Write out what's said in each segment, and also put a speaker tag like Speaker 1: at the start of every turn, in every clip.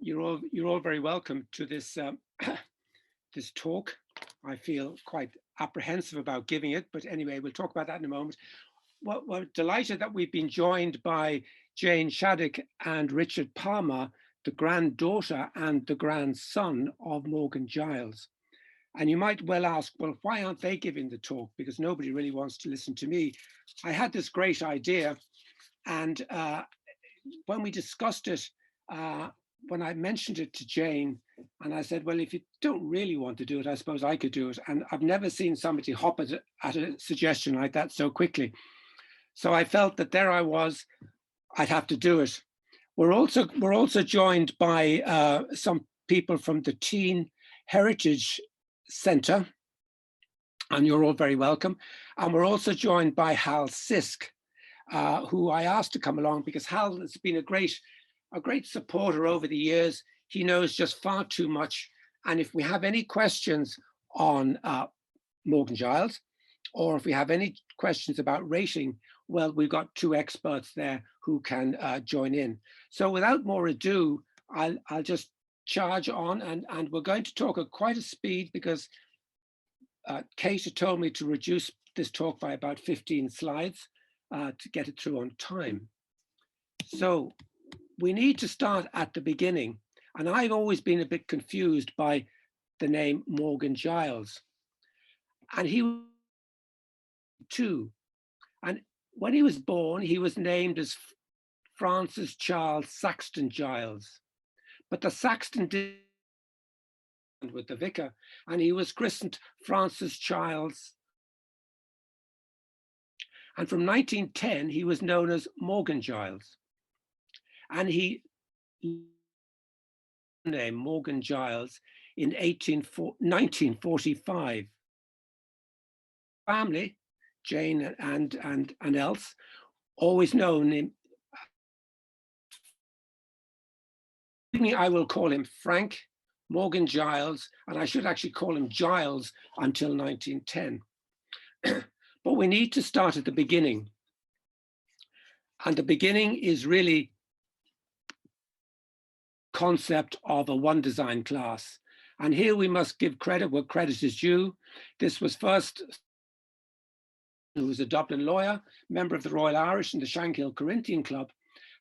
Speaker 1: you're all very welcome to this this talk. I feel quite apprehensive about giving it, but anyway, we'll talk about that in a moment. Well, we're delighted that we've been joined by Jane Shaddick and Richard Palmer, the granddaughter and the grandson of Morgan Giles. And you might well ask, well, why aren't they giving the talk? Because nobody really wants to listen to me. I had this great idea, and when we discussed it, when I mentioned it to Jane, and I said, well, if you don't really want to do it, I suppose I could do it. And I've never seen somebody hop at a suggestion like that so quickly. So I felt that there I was, I'd have to do it. We're also joined by some people from the Teen Heritage Centre, and you're all very welcome. And we're also joined by Hal Sisk, who I asked to come along because Hal has been a great supporter over the years. He knows just far too much. And if we have any questions on Morgan Giles, or if we have any questions about rating, well, we've got two experts there who can join in. So without more ado, I'll just charge on, and we're going to talk at quite a speed because Kate had told me to reduce this talk by about 15 slides to get it through on time. So we need to start at the beginning. And I've always been a bit confused by the name Morgan Giles. And he was two. And when he was born, he was named as Francis Charles Saxton Giles. But the Saxton did with the vicar, and he was christened Francis Charles. And from 1910, he was known as Morgan Giles. And he named Morgan Giles in 1945. Family, Jane and else, always known him. I will call him Frank Morgan Giles, and I should actually call him Giles until 1910. But we need to start at the beginning. And the beginning is really concept of a one design class. And here we must give credit where credit is due. This was first, who was a Dublin lawyer, member of the Royal Irish and the Shankill Corinthian Club.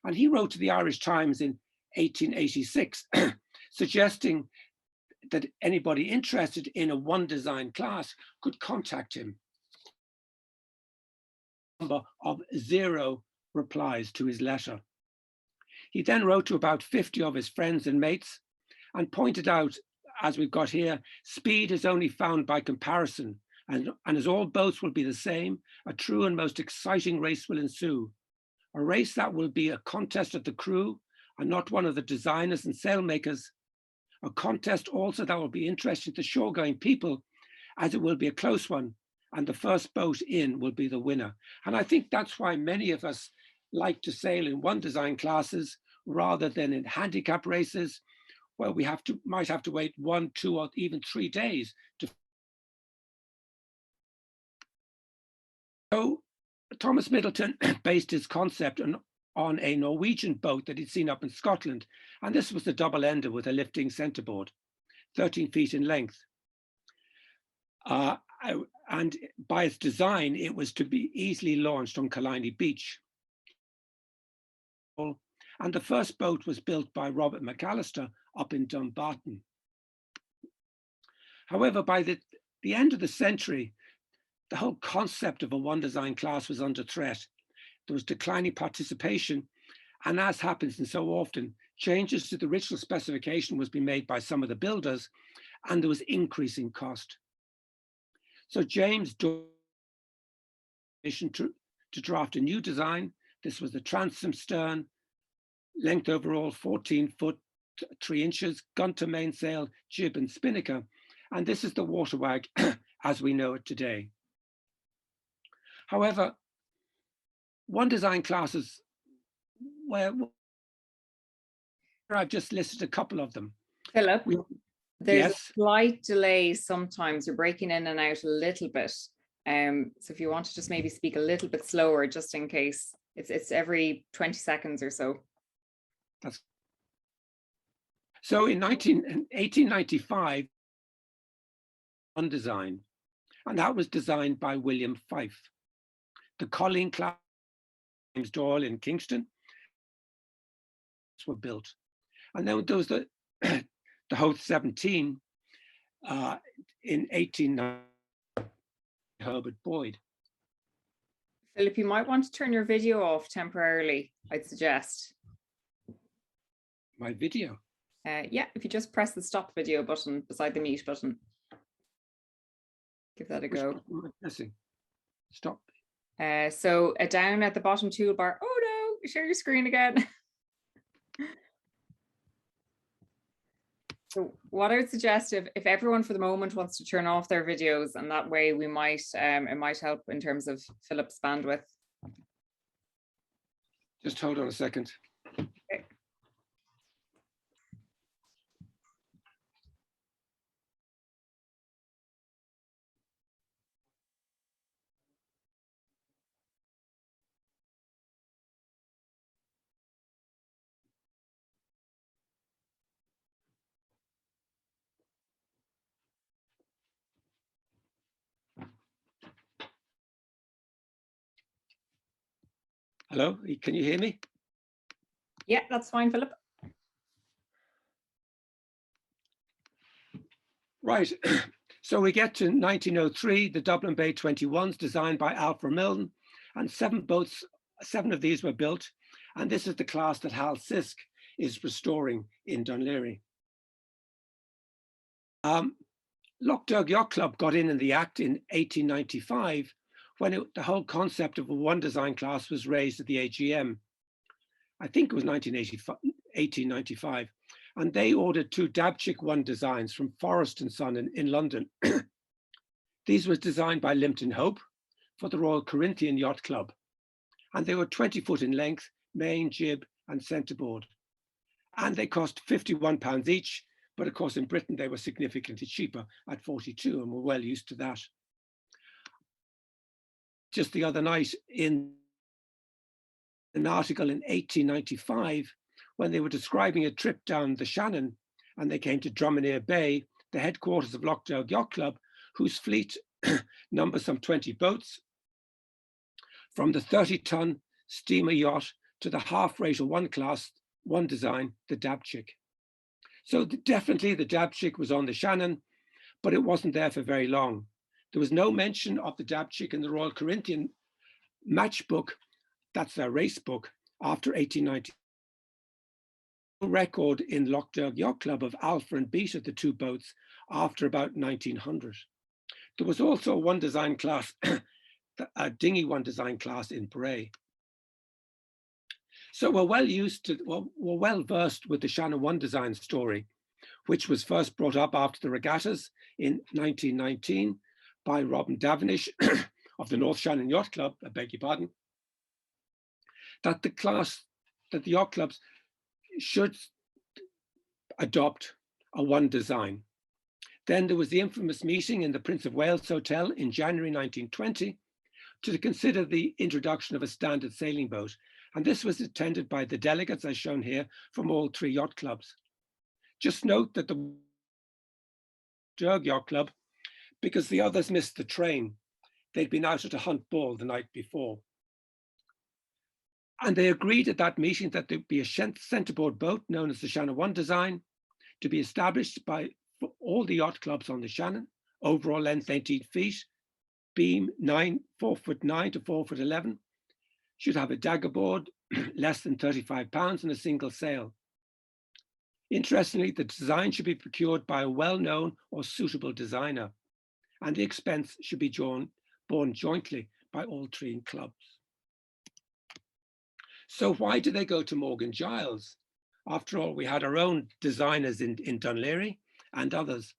Speaker 1: And he wrote to the Irish Times in 1886, suggesting that anybody interested in a one design class could contact him. Number of 0 replies to his letter. He then wrote to about 50 of his friends and mates and pointed out, as we've got here, speed is only found by comparison, and as all boats will be the same, a true and most exciting race will ensue. A race that will be a contest of the crew and not one of the designers and sailmakers. A contest also that will be interesting to shore-going people, as it will be a close one, and the first boat in will be the winner. And I think that's why many of us like to sail in one design classes rather than in handicap races, where we might have to wait 1, 2, or even 3 days to. So Thomas Middleton based his concept on a Norwegian boat that he'd seen up in Scotland. And this was the double-ender with a lifting centerboard, 13 feet in length. And by its design, it was to be easily launched on Killiney Beach. And the first boat was built by Robert McAllister up in Dumbarton. However, by the end of the century, the whole concept of a one design class was under threat. There was declining participation, and as happens and so often, changes to the original specification was being made by some of the builders, and there was increasing cost. So James mission to draft a new design. This was the transom stern, length overall 14 foot 3 inches, gun to mainsail, jib and spinnaker. And this is the waterwag as we know it today. However, one design classes where I've just listed a couple of them.
Speaker 2: Philip, there's
Speaker 1: yes?
Speaker 2: a slight delay sometimes. You're breaking in and out a little bit. So if you want to just maybe speak a little bit slower, just in case. It's every 20 seconds or so.
Speaker 1: So in 1895, one design, and that was designed by William Fife. The Colleen class, James Doyle in Kingston, were built. And then there was the Hoth 17 in 1890, Herbert Boyd.
Speaker 2: Philip, you might want to turn your video off temporarily, I'd suggest.
Speaker 1: My video?
Speaker 2: Yeah, if you just press the stop video button beside the mute button. Give that a go.
Speaker 1: What am I pressing? Stop.
Speaker 2: So down at the bottom toolbar. Oh no, share your screen again. So what I would suggest, if everyone for the moment wants to turn off their videos, and that way we might, it might help in terms of Philip's bandwidth.
Speaker 1: Just hold on a second.
Speaker 2: Okay.
Speaker 1: Hello, can you hear me?
Speaker 2: Yeah, that's fine, Philip.
Speaker 1: Right, so we get to 1903, the Dublin Bay 21s designed by Alfred Milne, and 7 boats, 7 of these were built, and this is the class that Hal Sisk is restoring in Dún Laoghaire. Lough Yacht Club got in the act in 1895 when the whole concept of a one design class was raised at the AGM. I think it was 1895, and they ordered 2 Dabchick one designs from Forrest and Son in London. These were designed by Limpton Hope for the Royal Corinthian Yacht Club, and they were 20 foot in length, main, jib, and centerboard, and they cost £51 each. But of course, in Britain, they were significantly cheaper at 42, and we're well used to that. Just the other night, in an article in 1895, when they were describing a trip down the Shannon, and they came to Drumineer Bay, the headquarters of Lough Yacht Club, whose fleet numbers some 20 boats, from the 30-ton steamer yacht to the half-rater one class, one design, the Dabchick. So definitely the Dabchick was on the Shannon, but it wasn't there for very long. There was no mention of the Dabchick in the Royal Corinthian match book, that's their race book, after 1890. No record in Lough Yacht Club of alpha and beta, the 2 boats, after about 1900. There was also one design class, a dinghy one design class in Bray. So we're well versed with the Shannon one design story, which was first brought up after the regattas in 1919 by Robin Daphne of the North Shannon Yacht Club, I beg your pardon, that the yacht clubs should adopt a one design. Then there was the infamous meeting in the Prince of Wales Hotel in January 1920 to consider the introduction of a standard sailing boat. And this was attended by the delegates, as shown here, from all 3 yacht clubs. Just note that the Derg Yacht Club, because the others missed the train, they'd been out at a hunt ball the night before. And they agreed at that meeting that there'd be a centerboard boat known as the Shannon One design to be established by all the yacht clubs on the Shannon, overall length 18 feet, beam 4'9" to 4'11", should have a daggerboard less than 35 pounds and a single sail. Interestingly, the design should be procured by a well-known or suitable designer, and the expense should be borne jointly by all 3 clubs. So why did they go to Morgan Giles? After all, we had our own designers in Dún Laoghaire and others.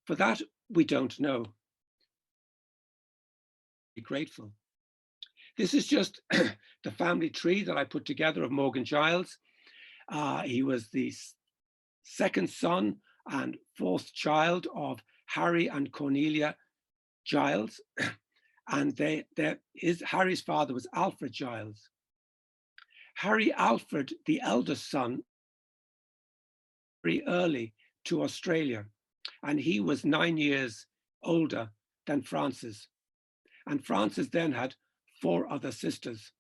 Speaker 1: For that, we don't know. Be grateful. This is just the family tree that I put together of Morgan Giles. He was the 2nd son and 4th child of Harry and Cornelia Giles. And Harry's father was Alfred Giles. Harry Alfred, the eldest son, very early to Australia, and he was 9 years older than Francis. And Francis then had 4 other sisters.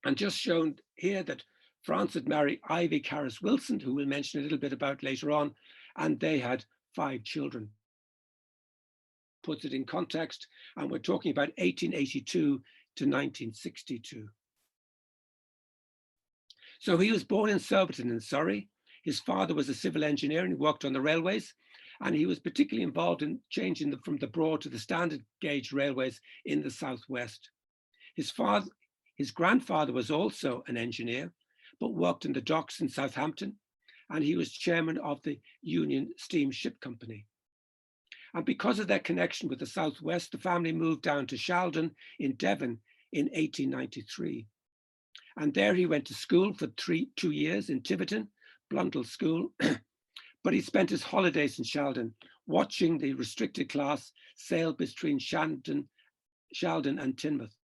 Speaker 1: And just shown here that Francis married Ivy Carus Wilson, who we'll mention a little bit about later on, and they had 5 children. Puts it in context, and we're talking about 1882 to 1962. So he was born in Surbiton in Surrey. His father was a civil engineer and worked on the railways, and he was particularly involved in changing from the broad to the standard gauge railways in the southwest. His grandfather was also an engineer, but worked in the docks in Southampton, and he was chairman of the Union Steamship Company. And because of their connection with the southwest, the family moved down to Shackleton in Devon in 1893. And there he went to school for 2 years in Tiverton, Blundell School, but he spent his holidays in Shackleton watching the restricted class sail between Shackleton and Teignmouth.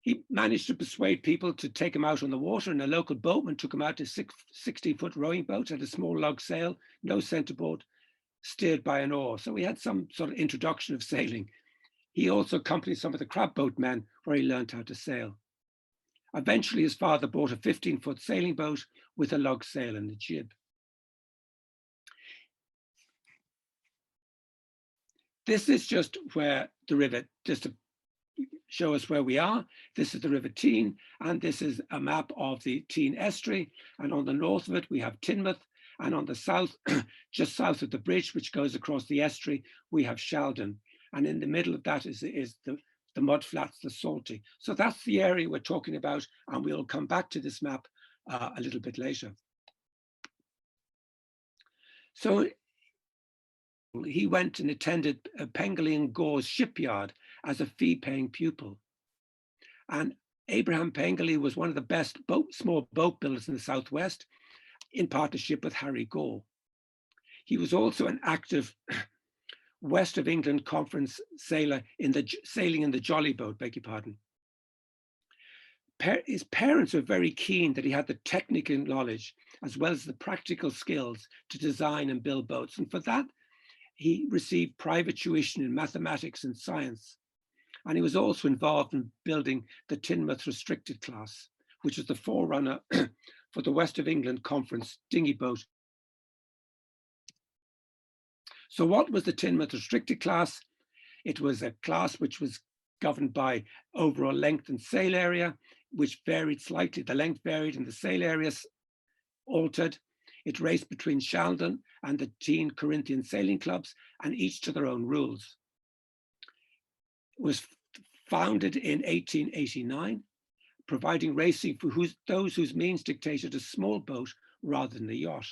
Speaker 1: He managed to persuade people to take him out on the water, and a local boatman took him out to a 60-foot rowing boat at a small log sail, no centerboard, steered by an oar. So he had some sort of introduction of sailing. He also accompanied some of the crab boat men where he learned how to sail. Eventually, his father bought a 15-foot sailing boat with a log sail and a jib. This is just where the river, just to show us where we are. This is the River Teign, and this is a map of the Teign estuary. And on the north of it, we have Teignmouth, and on the south, just south of the bridge, which goes across the estuary, we have Shackleton. And in the middle of that is the mud flats, the Salty. So that's the area we're talking about, and we'll come back to this map a little bit later. So he went and attended Pengelly and Gore's shipyard as a fee-paying pupil. And Abraham Pengelly was one of the best small boat builders in the Southwest, in partnership with Harry Gore. He was also an active West of England Conference sailor sailing in the jolly boat, beg your pardon. His parents were very keen that he had the technical knowledge as well as the practical skills to design and build boats. And for that, he received private tuition in mathematics and science. And he was also involved in building the Teignmouth restricted class, which is the forerunner for the West of England Conference dinghy boat. So what was the Teignmouth restricted class? It was a class which was governed by overall length and sail area, which varied slightly. The length varied and the sail areas altered. It raced between Shackleton and the Teign Corinthian sailing clubs, and each to their own rules. It was founded in 1889, providing racing for those whose means dictated a small boat rather than a yacht.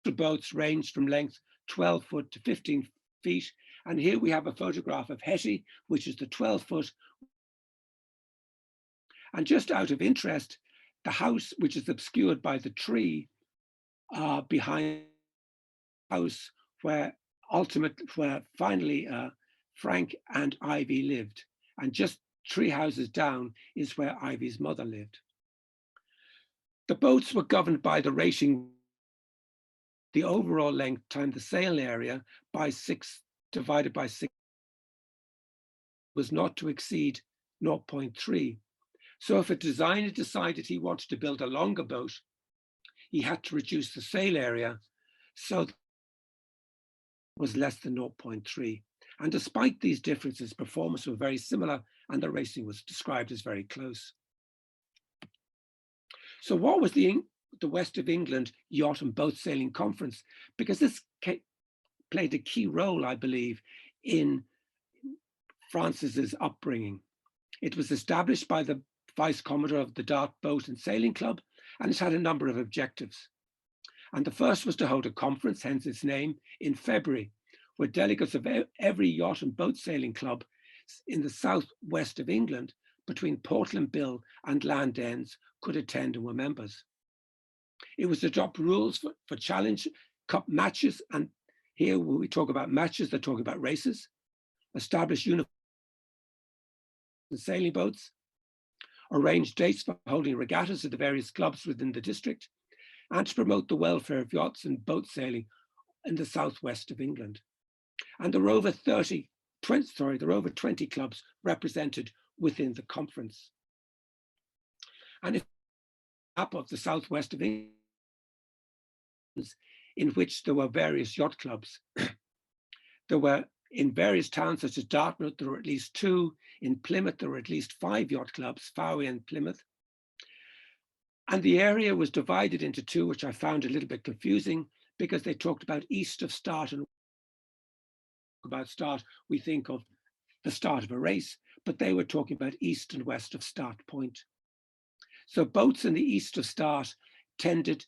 Speaker 1: The boats ranged from length 12 foot to 15 feet. And here we have a photograph of Hetty, which is the 12-foot. And just out of interest, the house, which is obscured by the tree behind the house where finally Frank and Ivy lived. And just 3 houses down is where Ivy's mother lived. The boats were governed by the rating, the overall length times the sail area by 6 divided by 6 was not to exceed 0.3. So if a designer decided he wanted to build a longer boat, he had to reduce the sail area so that it was less than 0.3. And despite these differences, performance were very similar and the racing was described as very close. So what was the West of England Yacht and Boat Sailing Conference? Because this played a key role, I believe, in Francis's upbringing. It was established by the Vice Commodore of the Dart Boat and Sailing Club, and it had a number of objectives. And the first was to hold a conference, hence its name, in February, where delegates of every yacht and boat sailing club in the southwest of England, between Portland Bill and Land Ends, could attend and were members. It was to adopt rules for Challenge Cup matches, and here when we talk about matches, they're talking about races, establish uniform sailing boats, arranged dates for holding regattas at the various clubs within the district, and to promote the welfare of yachts and boat sailing in the southwest of England. And there were over 20 clubs represented within the conference. And if map of the southwest of England, in which there were various yacht clubs, there were in various towns such as Dartmouth, there were at least 2. In Plymouth, there were at least 5 yacht clubs, Fowey and Plymouth. And the area was divided into 2, which I found a little bit confusing because they talked about east of Start, and about Start, we think of the start of a race, but they were talking about east and west of Start Point. So boats in the east of Start tended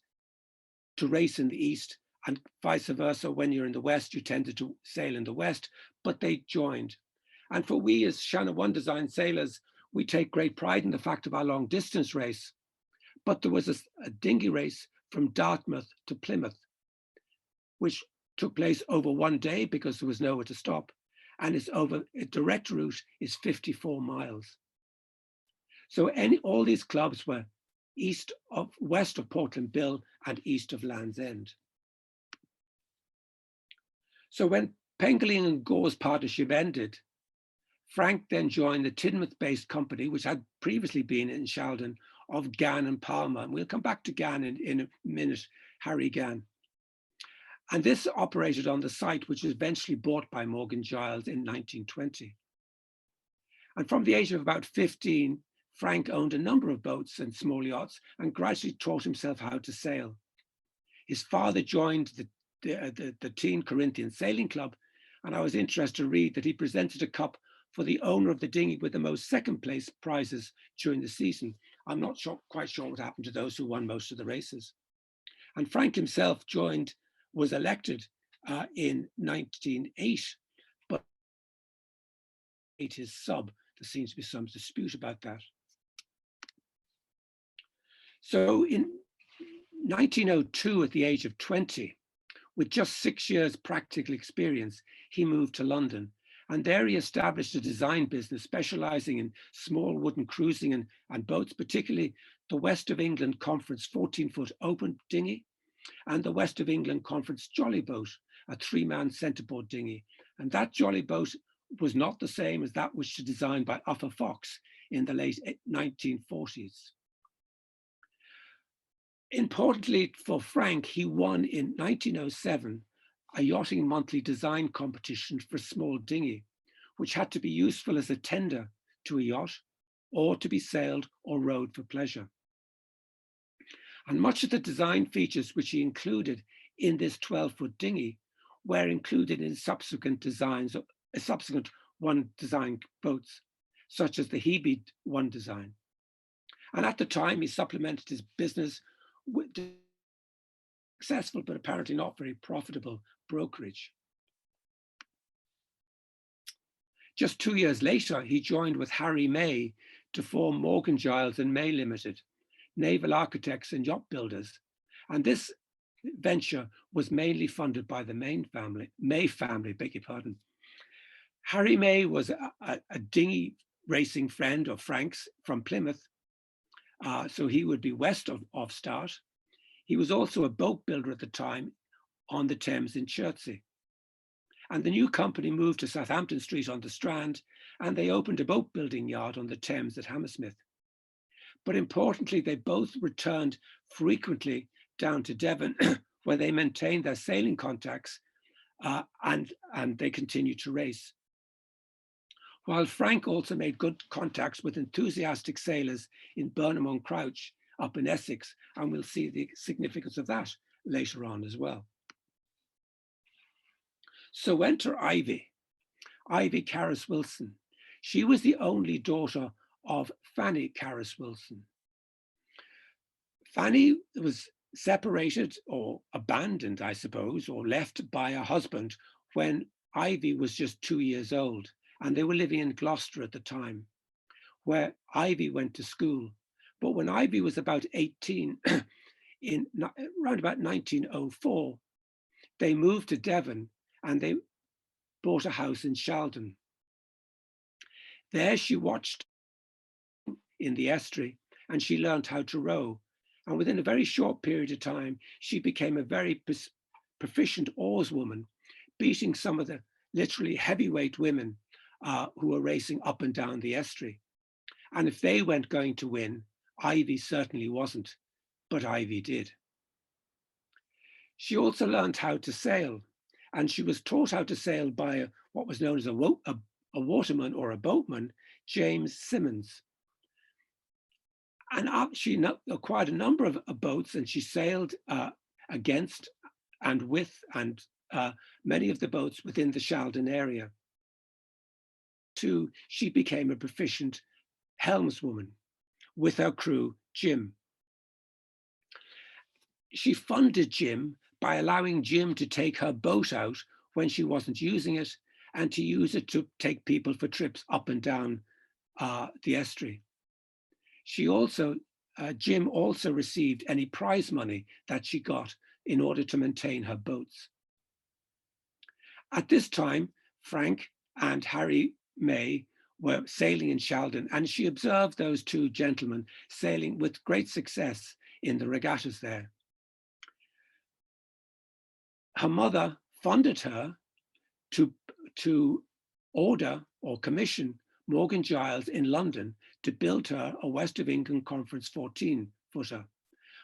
Speaker 1: to race in the east, and vice versa. When you're in the west, you tended to sail in the west, but they joined. And for we as Shannon 1 design sailors, we take great pride in the fact of our long distance race. But there was a dinghy race from Dartmouth to Plymouth, which took place over 1 day because there was nowhere to stop. And it's over, a direct route is 54 miles. So all these clubs were west of Portland Bill and east of Land's End. So when Pengelly and Gore's partnership ended, Frank then joined the Tidmouth-based company, which had previously been in Sheldon, of Gann and Palmer. And we'll come back to Gann in a minute, Harry Gann. And this operated on the site, which was eventually bought by Morgan Giles in 1920. And from the age of about 15, Frank owned a number of boats and small yachts and gradually taught himself how to sail. His father joined the Teen Corinthian Sailing Club, and I was interested to read that he presented a cup for the owner of the dinghy with the most second place prizes during the season. I'm not quite sure what happened to those who won most of the races. And Frank himself was elected in 1908, but his sub. There seems to be some dispute about that. So in 1902, at the age of 20, with just 6 years practical experience, he moved to London. And there he established a design business specializing in small wooden cruising and boats, particularly the West of England Conference 14-foot open dinghy and the West of England Conference Jolly Boat, a 3-man centerboard dinghy. And that Jolly Boat was not the same as that which was designed by Uffa Fox in the late 1940s. Importantly for Frank, he won in 1907 a yachting monthly design competition for small dinghy, which had to be useful as a tender to a yacht or to be sailed or rowed for pleasure. And much of the design features which he included in this 12-foot dinghy were included in subsequent designs, subsequent one design boats, such as the Hebe 1 design. And at the time, he supplemented his business with successful, but apparently not very profitable brokerage. Just 2 years later, he joined with Harry May to form Morgan Giles and May Limited, naval architects and yacht builders. And this venture was mainly funded by the May family, beg your pardon. Harry May was a dinghy racing friend of Frank's from Plymouth, so he would be west of Start. He was also a boat builder at the time on the Thames in Chertsey. And the new company moved to Southampton Street on the Strand, and they opened a boat building yard on the Thames at Hammersmith. But importantly, they both returned frequently down to Devon, where they maintained their sailing contacts and they continued to race. While Frank also made good contacts with enthusiastic sailors in Burnham on Crouch up in Essex, and we'll see the significance of that later on as well. So enter Ivy Carus Wilson. She was the only daughter of Fanny Carus Wilson. Fanny was separated or abandoned, I suppose, or left by her husband when Ivy was just 2 years old, and they were living in Gloucester at the time, where Ivy went to school. But when Ivy was about 18, around about 1904, they moved to Devon and they bought a house in Sheldon. There she watched in the estuary, and she learned how to row. And within a very short period of time, she became a very proficient oarswoman, beating some of the literally heavyweight women who were racing up and down the estuary. And if they weren't going to win, Ivy certainly wasn't, but Ivy did. She also learned how to sail, and she was taught how to sail by what was known as a waterman or a boatman, James Simmons. And she acquired a number of boats, and she sailed against and with and many of the boats within the Sheldon area. Too, she became a proficient helmswoman with her crew, Jim. She funded Jim by allowing Jim to take her boat out when she wasn't using it, and to use it to take people for trips up and down the estuary. Jim also received any prize money that she got in order to maintain her boats. At this time, Frank and Harry May were sailing in Sheldon, and she observed those two gentlemen sailing with great success in the regattas there. Her mother funded her to order or commission Morgan Giles in London to build her a West of England Conference 14-footer,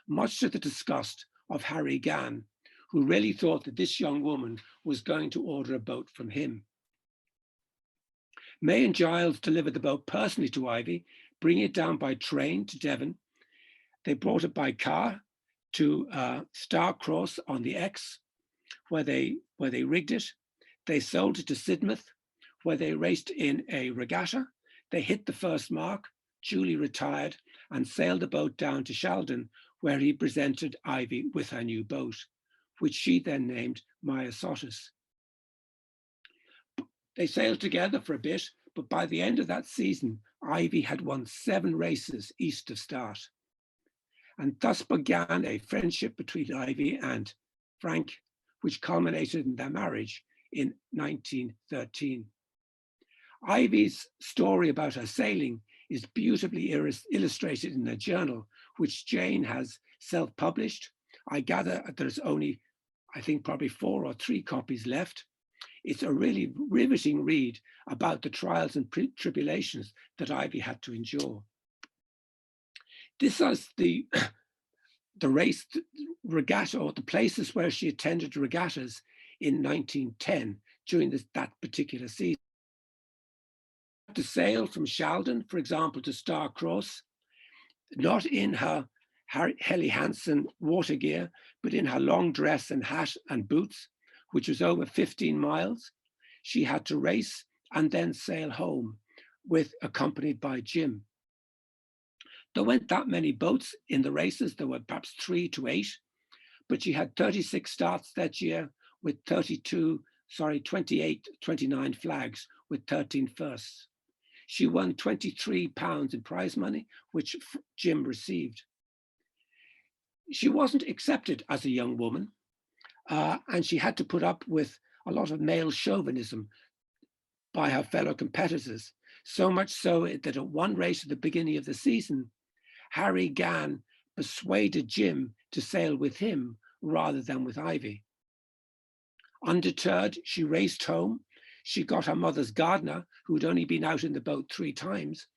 Speaker 1: much to the disgust of Harry Gann, who really thought that this young woman was going to order a boat from him. May and Giles delivered the boat personally to Ivy, bringing it down by train to Devon. They brought it by car to Starcross on the Exe, where they rigged it. They sold it to Sidmouth, where they raced in a regatta. They hit the first mark, duly retired, and sailed the boat down to Sheldon, where he presented Ivy with her new boat, which she then named Myosotis. They sailed together for a bit, but by the end of that season, Ivy had won 7 races east of Start. And thus began a friendship between Ivy and Frank, which culminated in their marriage in 1913. Ivy's story about her sailing is beautifully illustrated in a journal, which Jane has self-published. I gather there's only, I think, probably 4 or 3 copies left. It's a really riveting read about the trials and tribulations that Ivy had to endure. This was the race regatta, or the places where she attended regattas in 1910 during that particular season. To sail from Sheldon, for example, to Starcross, not in her Helly Hansen water gear, but in her long dress and hat and boots, which was over 15 miles. She had to race and then sail home, accompanied by Jim. There weren't that many boats in the races. There were perhaps 3 to 8, but she had 36 starts that year with 29 flags with 13 firsts. She won £23 in prize money, which Jim received. She wasn't accepted as a young woman, and she had to put up with a lot of male chauvinism by her fellow competitors, so much so that at one race at the beginning of the season, Harry Gann persuaded Jim to sail with him rather than with Ivy. Undeterred, she raced home. She got her mother's gardener, who'd only been out in the boat 3 times,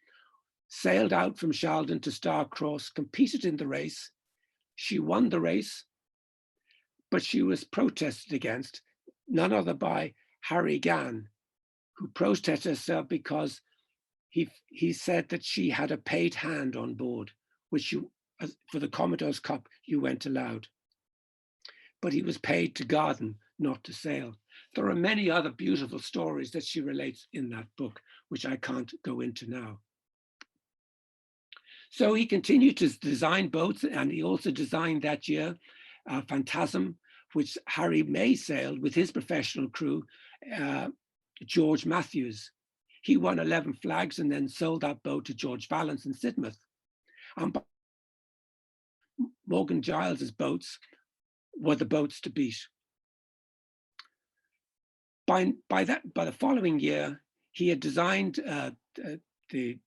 Speaker 1: sailed out from Sheldon to Starcross, competed in the race. She won the race, but she was protested against, none other by Harry Gann, who protested herself because he said that she had a paid hand on board, which for the Commodore's Cup, you weren't allowed. But he was paid to garden, not to sail. There are many other beautiful stories that she relates in that book, which I can't go into now. So he continued to design boats, and he also designed that year Phantasm, which Harry May sailed with his professional crew, George Matthews. He won 11 flags and then sold that boat to George Vallance in Sidmouth. And Morgan Giles's boats were the boats to beat. By the following year, he had designed the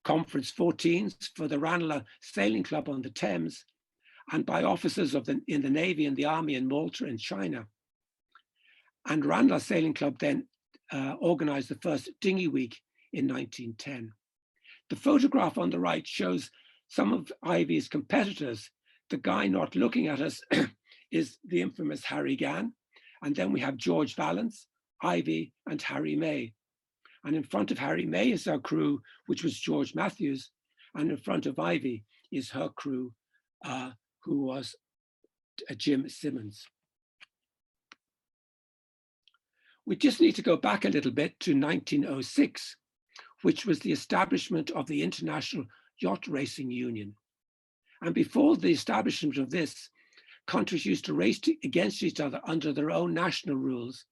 Speaker 1: conference 14s for the Ranelagh Sailing Club on the Thames, and by officers in the Navy and the Army in Malta and China. And Ranelagh Sailing Club then organized the first dinghy week in 1910. The photograph on the right shows some of Ivy's competitors. The guy not looking at us is the infamous Harry Gann. And then we have George Vallance, Ivy, and Harry May. And in front of Harry May is our crew, which was George Matthews. And in front of Ivy is her crew, who was Jim Simmons. We just need to go back a little bit to 1906, which was the establishment of the International Yacht Racing Union. And before the establishment of this, countries used to race against each other under their own national rules,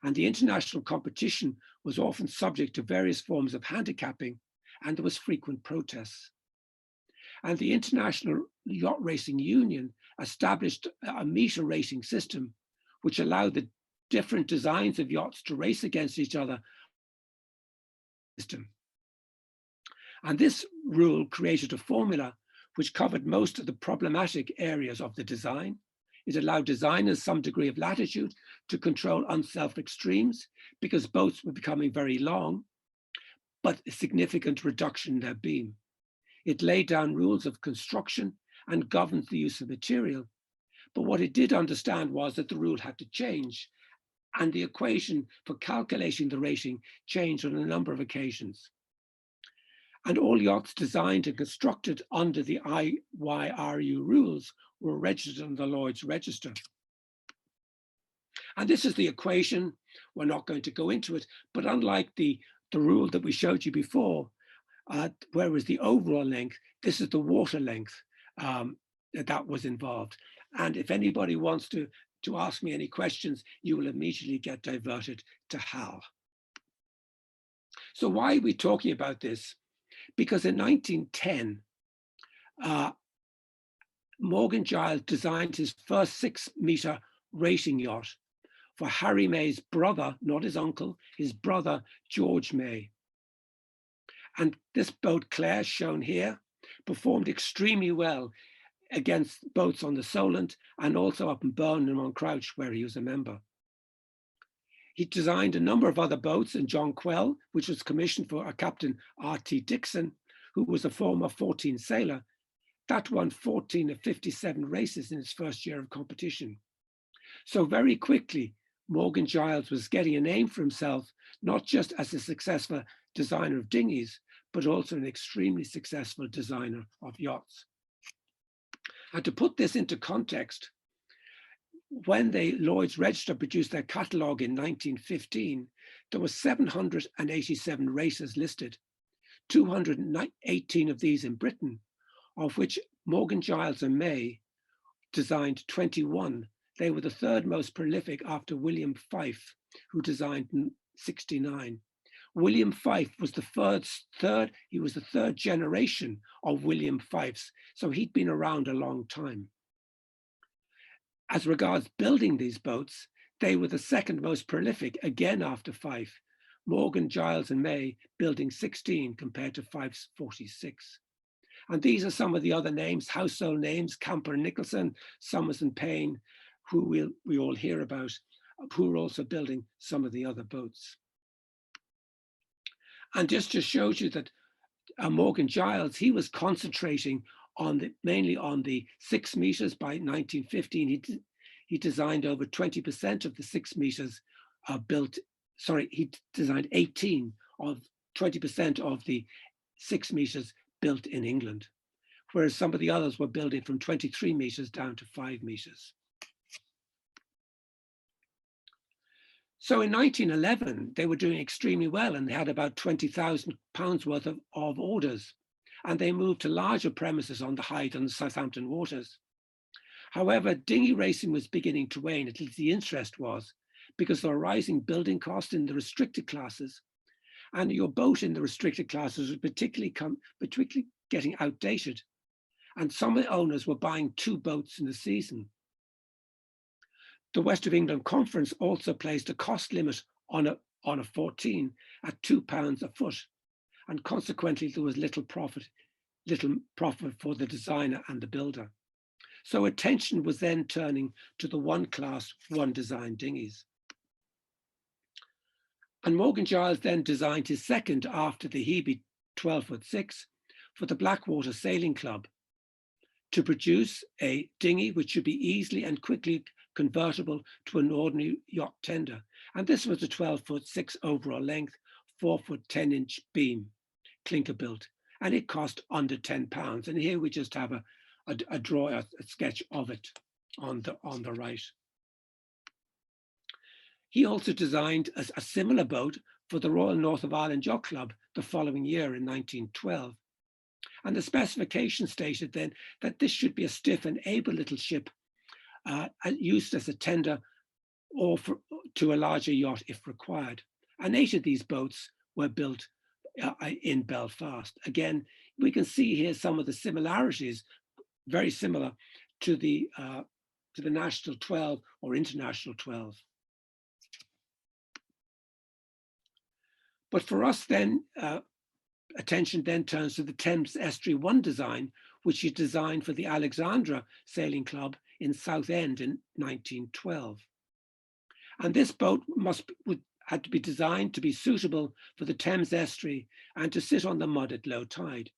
Speaker 1: and the international competition was often subject to various forms of handicapping, and there was frequent protests. And the International Yacht Racing Union established a meter rating system, which allowed the different designs of yachts to race against each other. And this rule created a formula which covered most of the problematic areas of the design. It allowed designers some degree of latitude to control unself extremes because boats were becoming very long, but a significant reduction in their beam. It laid down rules of construction and governed the use of material. But what it did understand was that the rule had to change, and the equation for calculating the rating changed on a number of occasions. And all yachts designed and constructed under the IYRU rules were registered on the Lloyd's Register. And this is the equation. We're not going to go into it, but unlike the rule that we showed you before, where was the overall length, this is the water length that was involved. And if anybody wants to ask me any questions, you will immediately get diverted to Hal. So why are we talking about this? Because in 1910, Morgan Giles designed his first 6-meter racing yacht for Harry May's brother, not his uncle, his brother, George May. And this boat, Clare, shown here, performed extremely well against boats on the Solent and also up in Burnham on Crouch, where he was a member. He designed a number of other boats, and John Quell, which was commissioned for a Captain R.T. Dixon, who was a former 14 sailor, that won 14 of 57 races in his first year of competition. So very quickly, Morgan Giles was getting a name for himself, not just as a successful designer of dinghies, but also an extremely successful designer of yachts. And to put this into context, when the Lloyd's Register produced their catalogue in 1915, there were 787 races listed, 218 of these in Britain, of which Morgan Giles and May designed 21. They were the third most prolific after William Fife, who designed 69. William Fife was the third generation of William Fifes, so he'd been around a long time. As regards building these boats, they were the second most prolific, again after Fife. Morgan, Giles, and May building 16 compared to Fife's 46. And these are some of the other names, household names: Camper and Nicholson, Summers and Payne, who we all hear about, who are also building some of the other boats. And just shows you that Morgan Giles, he was concentrating on mainly on the 6 meters. By 1915, he designed over 20% of the 6 meters built. Sorry, he designed 18 of 20% of the 6 meters built in England, whereas some of the others were building from 23 meters down to 5 meters. So in 1911, they were doing extremely well, and they had about £20,000 worth of orders, and they moved to larger premises on the Hythe and the Southampton waters. However, dinghy racing was beginning to wane, at least the interest was, because there were rising building costs in the restricted classes, and your boat in the restricted classes was particularly getting outdated, and some owners were buying 2 boats in the season. The West of England Conference also placed a cost limit on a 14 at £2 a foot. and consequently there was little profit for the designer and the builder. So attention was then turning to the one class, one design dinghies. And Morgan Giles then designed his second after the Hebe 12'6" for the Blackwater Sailing Club to produce a dinghy which should be easily and quickly convertible to an ordinary yacht tender. And this was a 12'6" overall length, 4' 10" beam, clinker built, and it cost under £10. And here we just have a sketch of it on the right. He also designed a similar boat for the Royal North of Ireland Yacht Club the following year in 1912. And the specification stated then that this should be a stiff and able little ship used as a tender or to a larger yacht if required. And 8 of these boats were built in Belfast. Again, we can see here some of the similarities, very similar to the National 12 or International 12. But for us then, attention then turns to the Thames Estuary 1 design, which he designed for the Alexandra Sailing Club in Southend in 1912. And this boat had to be designed to be suitable for the Thames Estuary and to sit on the mud at low tide.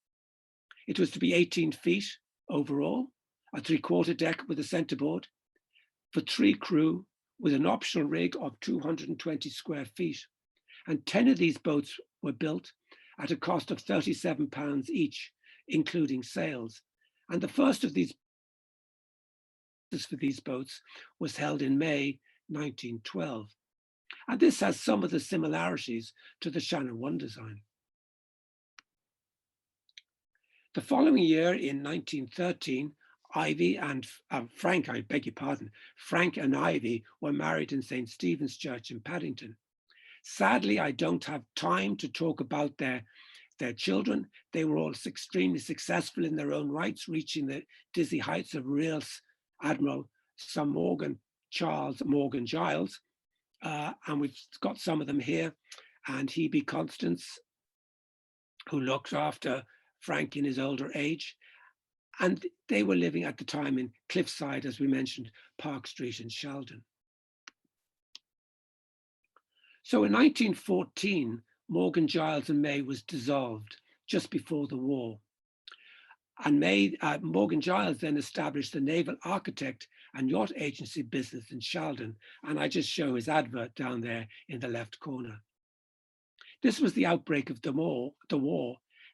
Speaker 1: It was to be 18 feet overall, a 3/4 deck with a centreboard, for 3 crew with an optional rig of 220 square feet. And 10 of these boats were built at a cost of £37 each, including sails. And the first of these for these boats was held in May 1912. And this has some of the similarities to the Shannon 1 design. The following year in 1913, Ivy and Frank, I beg your pardon, Frank and Ivy were married in St. Stephen's Church in Paddington. Sadly, I don't have time to talk about their children. They were all extremely successful in their own rights, reaching the dizzy heights of Rear Admiral Sir Charles Morgan Giles. And we've got some of them here. And Hebe Constance, who looked after Frank in his older age. And they were living at the time in Cliffside, as we mentioned, Park Street in Sheldon. So in 1914, Morgan Giles and May was dissolved just before the war. And Morgan Giles then established the Naval Architect and Yacht Agency business in Sheldon. And I just show his advert down there in the left corner. This was the outbreak of the war.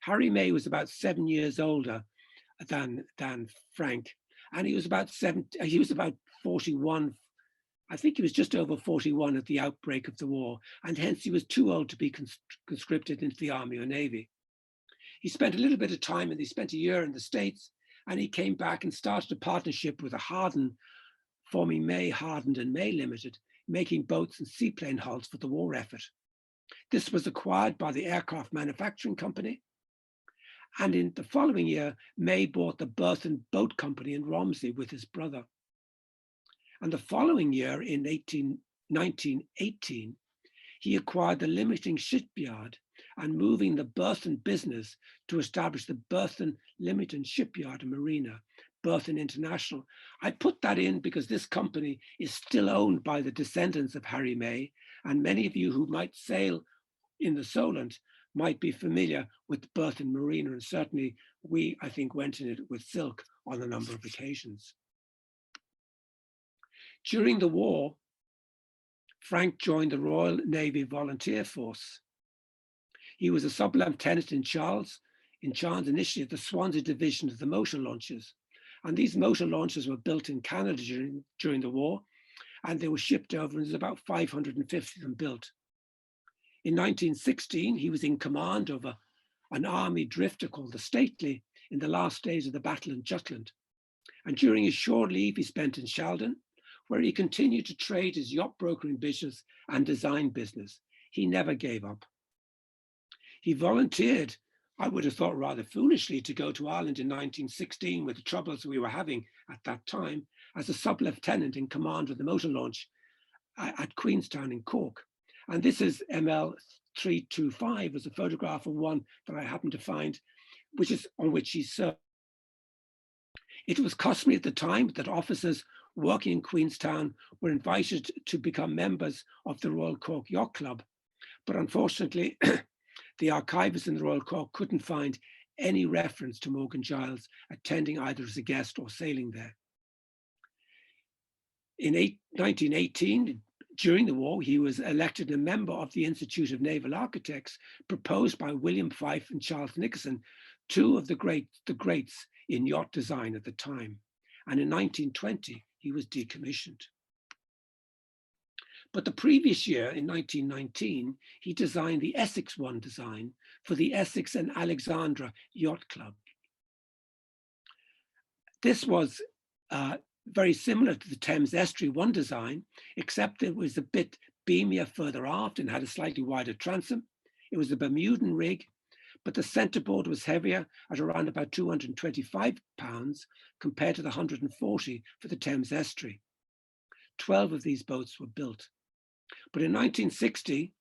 Speaker 1: Harry May was about 7 years older than Frank. And he was about 41. I think he was just over 41 at the outbreak of the war, and hence he was too old to be conscripted into the Army or Navy. He spent a little bit of time, and he spent a year in the States, and he came back and started a partnership with a Harden, forming May, Harden and May Limited, making boats and seaplane hulls for the war effort. This was acquired by the Aircraft Manufacturing Company. And in the following year, May bought the Berth and Boat Company in Romsey with his brother. And the following year, in 1918, he acquired the Levinge shipyard and moving the Burton business to establish the Burton Limited Shipyard and Marina, Burton International. I put that in because this company is still owned by the descendants of Harry May, and many of you who might sail in the Solent might be familiar with Burton Marina, and certainly we, I think, went in it with Silk on a number of occasions. During the war, Frank joined the Royal Navy Volunteer Force. He was a sub-lieutenant in charge initially of the Swansea division of the motor launches. And these motor launches were built in Canada during the war, and they were shipped over, and there's about 550 of them built. In 1916, he was in command of an army drifter called the Stately in the last days of the battle in Jutland. And during his short leave he spent in Sheldon, where he continued to trade his yacht brokering business and design business. He never gave up. He volunteered, I would have thought rather foolishly, to go to Ireland in 1916 with the troubles we were having at that time as a sub-lieutenant in command of the motor launch at Queenstown in Cork. And this is ML 325 was a photograph of one that I happened to find, which is on which she served. It was customary at the time that officers working in Queenstown were invited to become members of the Royal Cork Yacht Club. But unfortunately, the archivists in the Royal Cork couldn't find any reference to Morgan Giles attending either as a guest or sailing there. In 1918, during the war, he was elected a member of the Institute of Naval Architects, proposed by William Fife and Charles Nicholson, two of the greats in yacht design at the time. And in 1920, he was decommissioned. But the previous year, in 1919, he designed the Essex One design for the Essex and Alexandra Yacht Club. This was very similar to the Thames Estuary One design, except it was a bit beamier further aft and had a slightly wider transom. It was a Bermudan rig, but the centerboard was heavier at around about 225 pounds compared to the 140 for the Thames Estuary. 12 of these boats were built. But in 1960,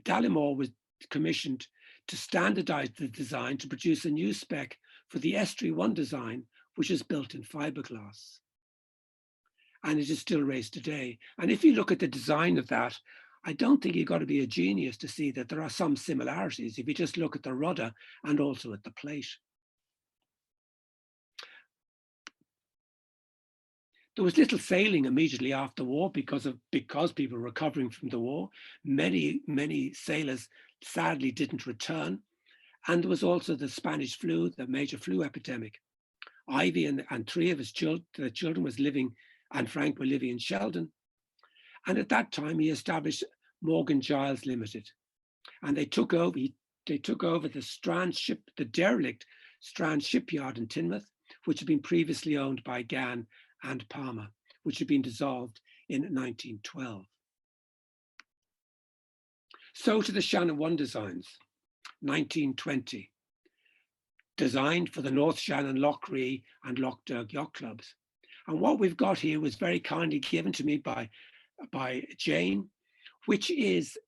Speaker 1: Dallimore was commissioned to standardize the design to produce a new spec for the Estuary One design, which is built in fiberglass. And it is still raised today. And if you look at the design of that, I don't think you've got to be a genius to see that there are some similarities if you just look at the rudder and also at the plate. There was little sailing immediately after war because people were recovering from the war. Many sailors sadly didn't return. And there was also the Spanish flu, the major flu epidemic. Ivy and three of his children was living, and Frank were living in Sheldon. And at that time, he established Morgan Giles Limited. And they took over the derelict Strand shipyard in Teignmouth, which had been previously owned by Gann and Palmer, which had been dissolved in 1912. So to the Shannon One designs, 1920, designed for the North Shannon, Loch Ree and Loch Derg yacht clubs. And what we've got here was very kindly given to me by Jane, which is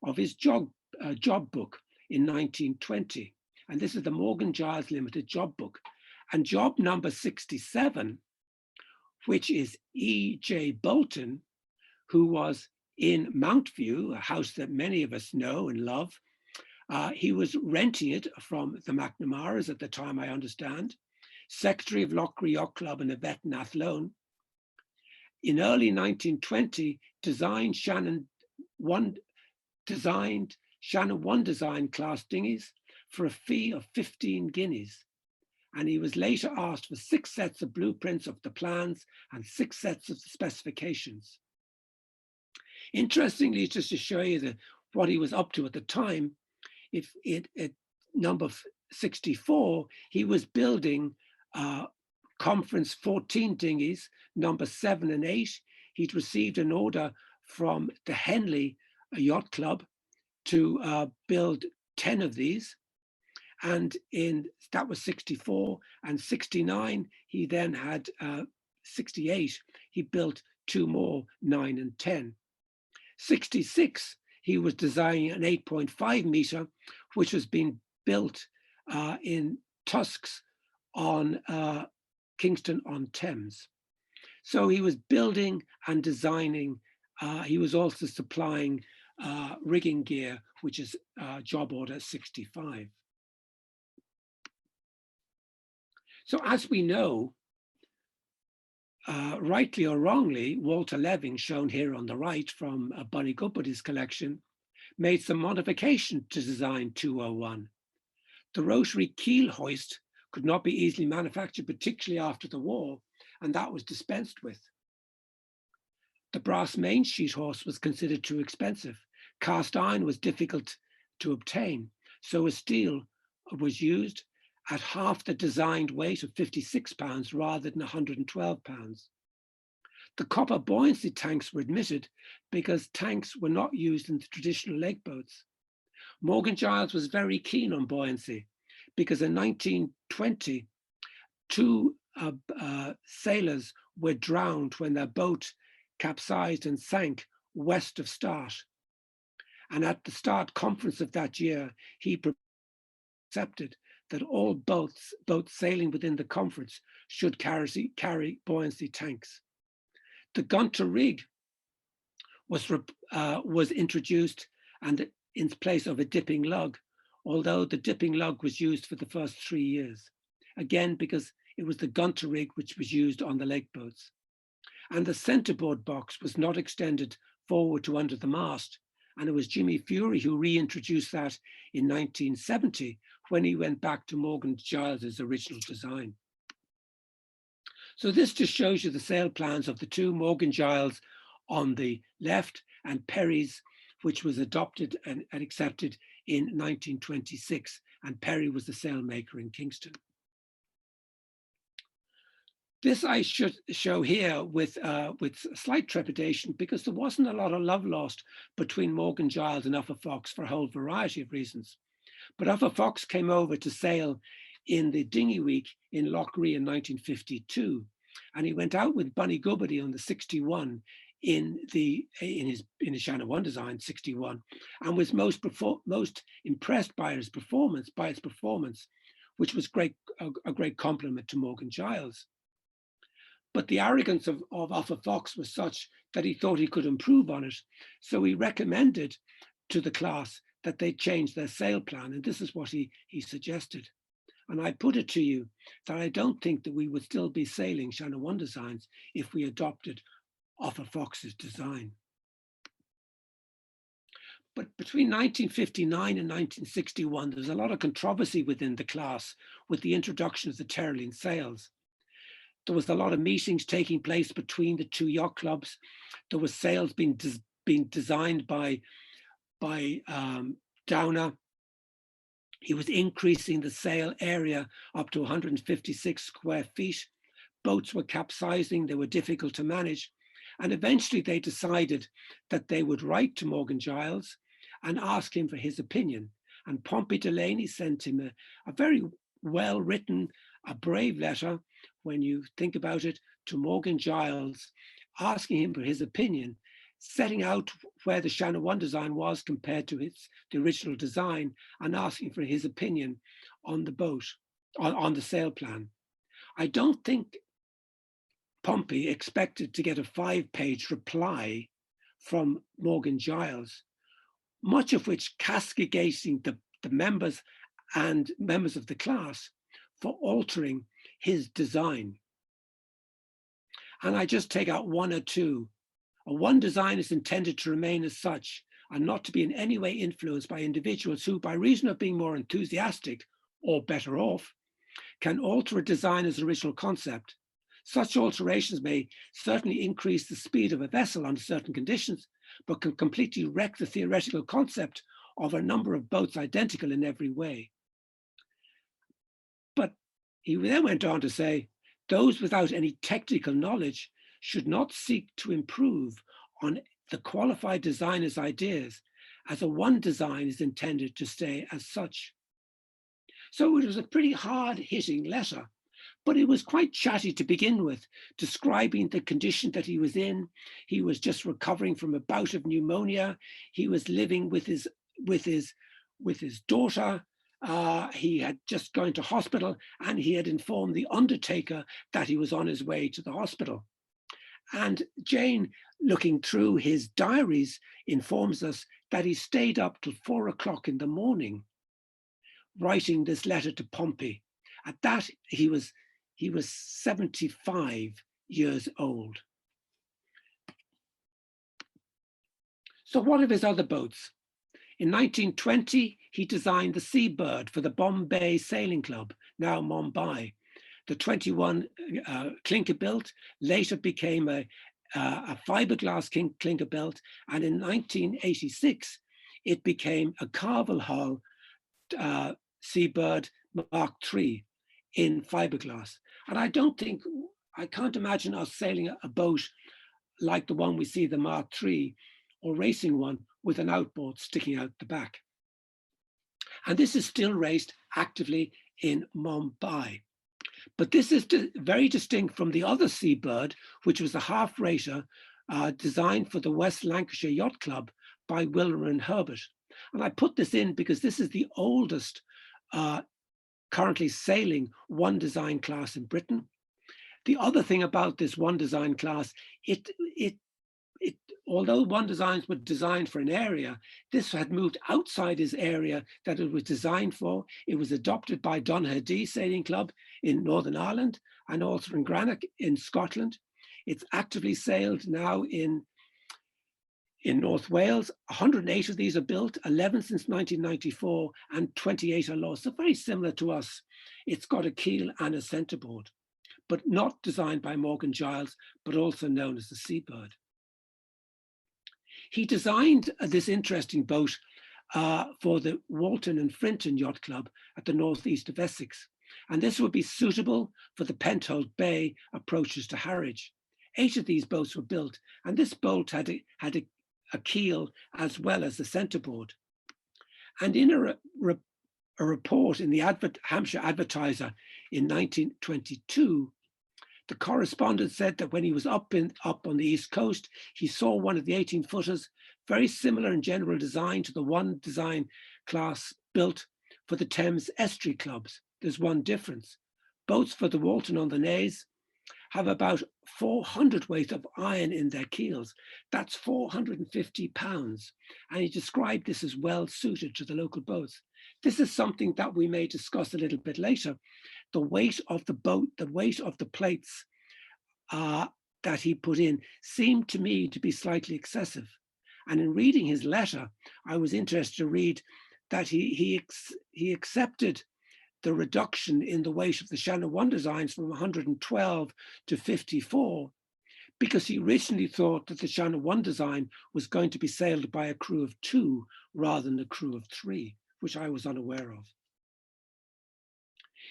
Speaker 1: of his job book in 1920. And this is the Morgan Giles Limited job book. And job number 67, which is E.J. Bolton, who was in Mountview, a house that many of us know and love. He was renting it from the McNamaras at the time, I understand, secretary of Loch Ree Yacht Club and Yvette and Athlone. In early 1920, designed Shannon One design class dinghies for a fee of 15 guineas. And he was later asked for 6 sets of blueprints of the plans and 6 sets of the specifications. Interestingly, just to show you what he was up to at the time, at number 64, he was building Conference 14 dinghies, number 7 and 8. He'd received an order from the Henley Yacht Club to build 10 of these. And that was 64 and 69. He then had 68. He built 2 more, 9 and 10. 66, he was designing an 8.5 meter, which was being built in Tusks on Kingston on Thames. So he was building and designing. He was also supplying rigging gear, which is job order 65. So as we know, rightly or wrongly, Walter Levinge, shown here on the right from Bunny Goodbody's collection, made some modification to design 201. The rotary keel hoist could not be easily manufactured, particularly after the war, and that was dispensed with. The brass main sheet horse was considered too expensive. Cast iron was difficult to obtain, so a steel was used at half the designed weight of 56 pounds rather than 112 pounds. The copper buoyancy tanks were admitted because tanks were not used in the traditional leg boats. Morgan Giles was very keen on buoyancy because in 1920, 2 sailors were drowned when their boat capsized and sank west of Start. And at the start conference of that year, he accepted that all boats sailing within the conference should carry buoyancy tanks. The Gunter rig was introduced and in place of a dipping lug, although the dipping lug was used for the first 3 years, again because it was the Gunter rig which was used on the lake boats. And the centerboard box was not extended forward to under the mast, and it was Jimmy Fury who reintroduced that in 1970 when he went back to Morgan Giles's original design. So this just shows you the sail plans of the two, Morgan Giles on the left and Perry's, which was adopted and accepted in 1926, and Perry was the sailmaker in Kingston. This I should show here with slight trepidation, because there wasn't a lot of love lost between Morgan Giles and Uffa Fox for a whole variety of reasons. But Uffa Fox came over to sail in the Dinghy Week in Loughree in 1952, and he went out with Bunny Goodbody on the 61 in his Shannon 1 design 61, and was most impressed by its performance, which was a great compliment to Morgan Giles. But the arrogance of Uffa Fox was such that he thought he could improve on it. So he recommended to the class that they change their sail plan. And this is what he suggested. And I put it to you that I don't think that we would still be sailing Shannon 1 designs if we adopted Uffa Fox's design. But between 1959 and 1961, there's a lot of controversy within the class with the introduction of the Terling sails. There was a lot of meetings taking place between the two yacht clubs. There was sails being designed by Downer. He was increasing the sail area up to 156 square feet. Boats were capsizing, they were difficult to manage. And eventually they decided that they would write to Morgan Giles and ask him for his opinion. And Pompey Delaney sent him a very well-written, a brave letter, when you think about it, to Morgan Giles, asking him for his opinion, setting out where the Shannon 1 design was compared to the original design, and asking for his opinion on the boat, on the sail plan. I don't think Pompey expected to get a 5-page reply from Morgan Giles, much of which castigating the members and members of the class for altering his design. And I just take out one or two. One design is intended to remain as such and not to be in any way influenced by individuals who, by reason of being more enthusiastic or better off, can alter a designer's original concept. Such alterations may certainly increase the speed of a vessel under certain conditions, but can completely wreck the theoretical concept of a number of boats identical in every way. But he then went on to say, those without any technical knowledge should not seek to improve on the qualified designer's ideas, as a one design is intended to stay as such. So it was a pretty hard-hitting letter, but it was quite chatty to begin with, describing the condition that he was in. He was just recovering from a bout of pneumonia. He was living with his daughter. He had just gone to hospital, and he had informed the undertaker that he was on his way to the hospital. And Jane, looking through his diaries, informs us that he stayed up till 4 o'clock in the morning, writing this letter to Pompey. At that, he was 75 years old. So what of his other boats? In 1920, he designed the Seabird for the Bombay Sailing Club, now Mumbai. The 21 clinker built later became a fiberglass clinker built, and in 1986, it became a Carvel hull Seabird Mark III in fiberglass. And I can't imagine us sailing a boat like the one we see, the Mark III, or racing one with an outboard sticking out the back. And this is still raced actively in Mumbai. But this is very distinct from the other Seabird, which was a half-racer designed for the West Lancashire Yacht Club by Wilmer and Herbert. And I put this in because this is the oldest currently sailing one design class in Britain. The other thing about this one design class, although one designs were designed for an area, this had moved outside his area that it was designed for. It was adopted by Donaghadee Sailing Club in Northern Ireland and also in Greenock in Scotland. It's actively sailed now in North Wales. 108 of these are built, 11 since 1994, and 28 are lost. So very similar to us. It's got a keel and a centerboard, but not designed by Morgan Giles, but also known as the Seabird. He designed this interesting boat for the Walton and Frinton Yacht Club at the northeast of Essex. And this would be suitable for the Penthold Bay approaches to Harwich. 8 of these boats were built, and this boat had a keel as well as the centerboard. And in a report in the Hampshire Advertiser in 1922, the correspondent said that when he was up on the East Coast, he saw one of the 18-footers, very similar in general design to the one design class built for the Thames Estuary clubs. There's one difference. Boats for the Walton on the Naze have about 400 weight of iron in their keels. That's 450 pounds. And he described this as well suited to the local boats. This is something that we may discuss a little bit later. The weight of the boat, the weight of the plates that he put in seemed to me to be slightly excessive. And in reading his letter, I was interested to read that he accepted the reduction in the weight of the Shannon 1 designs from 112 to 54, because he originally thought that the Shannon 1 design was going to be sailed by a crew of 2 rather than a crew of 3, which I was unaware of.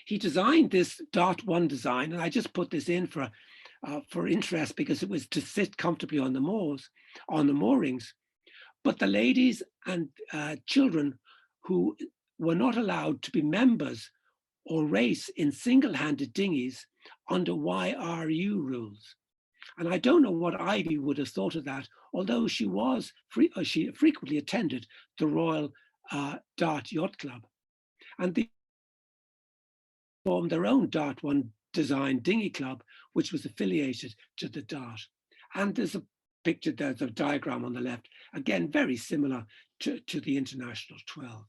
Speaker 1: He designed this Dart 1 design, and I just put this in for interest because it was to sit comfortably on the moorings. But the ladies and children who were not allowed to be members or race in single-handed dinghies under YRU rules. And I don't know what Ivy would have thought of that, although she frequently attended the Royal Dart Yacht Club. And they formed their own Dart 1 design dinghy club, which was affiliated to the Dart. And there's a picture, there's a diagram on the left, again, very similar to the International 12.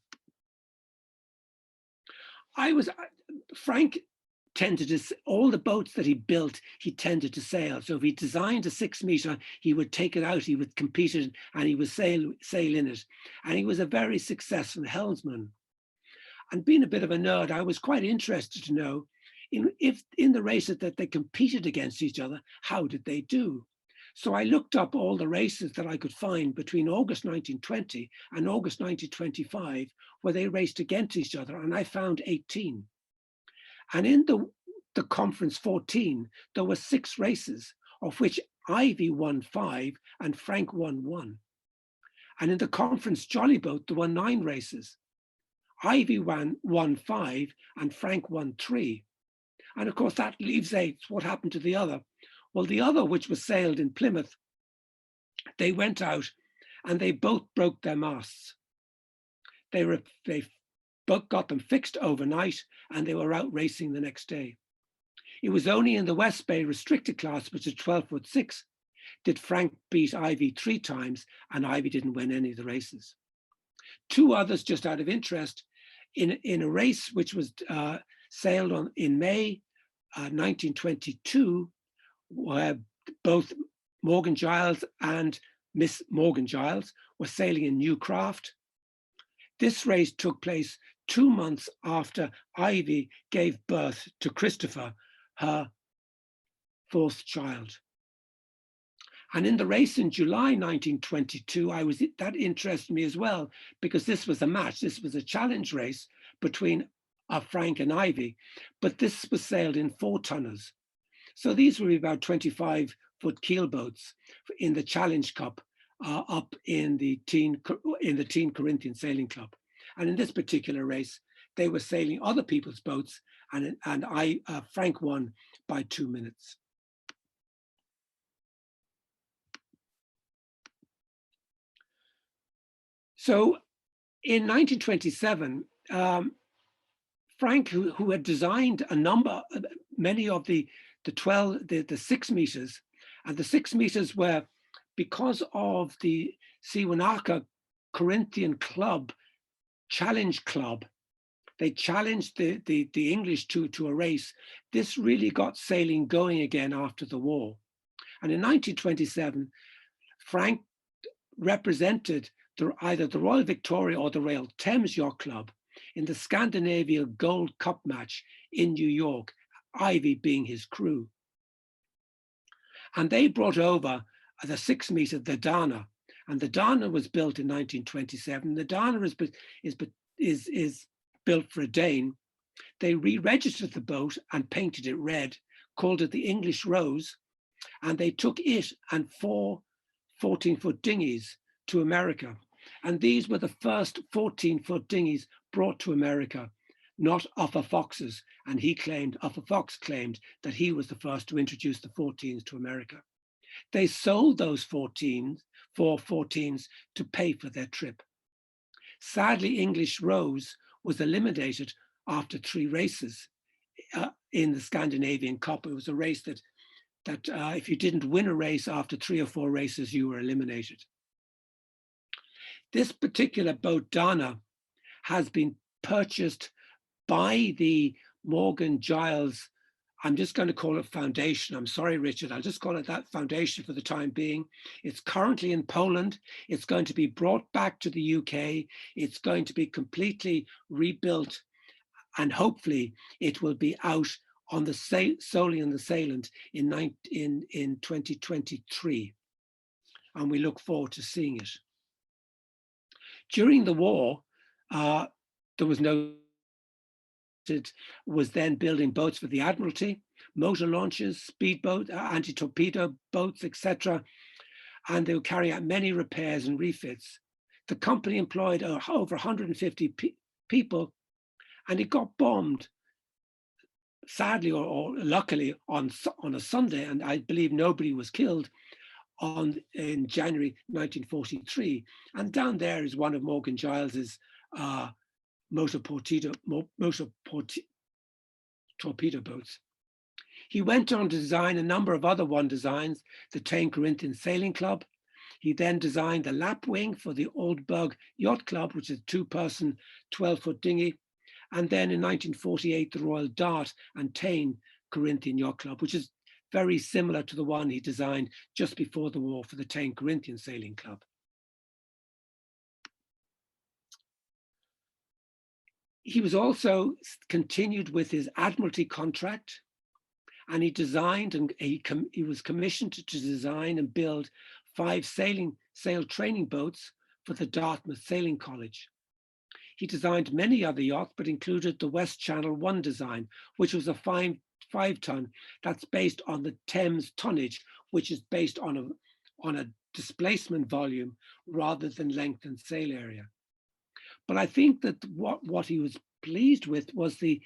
Speaker 1: Frank tended to, all the boats that he built, he tended to sail. So if he designed a 6-meter, he would take it out, he would compete it, and he would sail in it. And he was a very successful helmsman. And being a bit of a nerd, I was quite interested to know if in the races that they competed against each other, how did they do? So I looked up all the races that I could find between August 1920 and August 1925, where they raced against each other, and I found 18. And in the conference 14, there were 6 races, of which Ivy won 5 and Frank won 1. And in the conference jolly boat, there were 9 races. Ivy won 5 and Frank won 3. And of course, that leaves 8. What happened to the other? Well, the other, which was sailed in Plymouth, they went out and they both broke their masts. They both got them fixed overnight and they were out racing the next day. It was only in the West Bay restricted class, which is 12'6", did Frank beat Ivy 3 times, and Ivy didn't win any of the races. 2 others, just out of interest, in a race which was sailed in May 1922, where both Morgan Giles and Miss Morgan Giles were sailing in new craft. This race took place 2 months after Ivy gave birth to Christopher, her 4th child. And in the race in July 1922, that interested me as well, because this was a match. This was a challenge race between Frank and Ivy, but this was sailed in 4-tonners. So these were about 25-foot keel boats in the Challenge Cup up in the Teen Corinthian Sailing Club. And in this particular race, they were sailing other people's boats, and Frank won by 2 minutes. So in 1927, Frank, who had designed many of the 6 meters, and the 6 meters were because of the Siwanaka Corinthian Club Challenge Club. They challenged the English to a race. This really got sailing going again after the war. And in 1927, Frank represented either the Royal Victoria or the Royal Thames Yacht Club in the Scandinavia Gold Cup match in New York, Ivy being his crew. And they brought over the 6 meter, the Dana, and the Dana was built in 1927. The Dana is built for a Dane. They re-registered the boat and painted it red, called it the English Rose, and they took it and 4 14-foot dinghies to America. And these were the first 14-foot dinghies brought to America, not Uffa Foxes. And Uffa Fox claimed that he was the first to introduce the 14s to America. They sold those 14s to pay for their trip. Sadly, English Rose was eliminated after 3 races in the Scandinavian Cup. It was a race that if you didn't win a race after 3 or 4 races, you were eliminated. This particular boat, Dana, has been purchased by the Morgan Giles, I'm just going to call it foundation. I'm sorry, Richard, I'll just call it that foundation for the time being. It's currently in Poland. It's going to be brought back to the UK. It's going to be completely rebuilt, and hopefully it will be out on the solely on the Salient in 2023. And we look forward to seeing it. During the war, there was then building boats for the Admiralty, motor launches, speedboat, anti-torpedo boats, etc. And they would carry out many repairs and refits. The company employed over 150 people, and it got bombed, sadly or luckily, on a Sunday, and I believe nobody was killed in January 1943. And down there is one of Morgan Giles's motor torpedo boats. He went on to design a number of other designs, the Tyne Corinthian Sailing Club. He then designed the lap wing for the Oldbug Yacht Club, which is a 2-person 12-foot dinghy. And then in 1948, the Royal Dart and Tyne Corinthian Yacht Club, which is very similar to the one he designed just before the war for the Tyne Corinthian Sailing Club. He was also continued with his Admiralty contract, and he designed and he was commissioned to design and build 5 sail training boats for the Dartmouth Sailing College. He designed many other yachts, but included the West Channel 1 design, which was a 5-ton that's based on the Thames tonnage, which is based on a displacement volume rather than length and sail area. But I think that what he was pleased with was the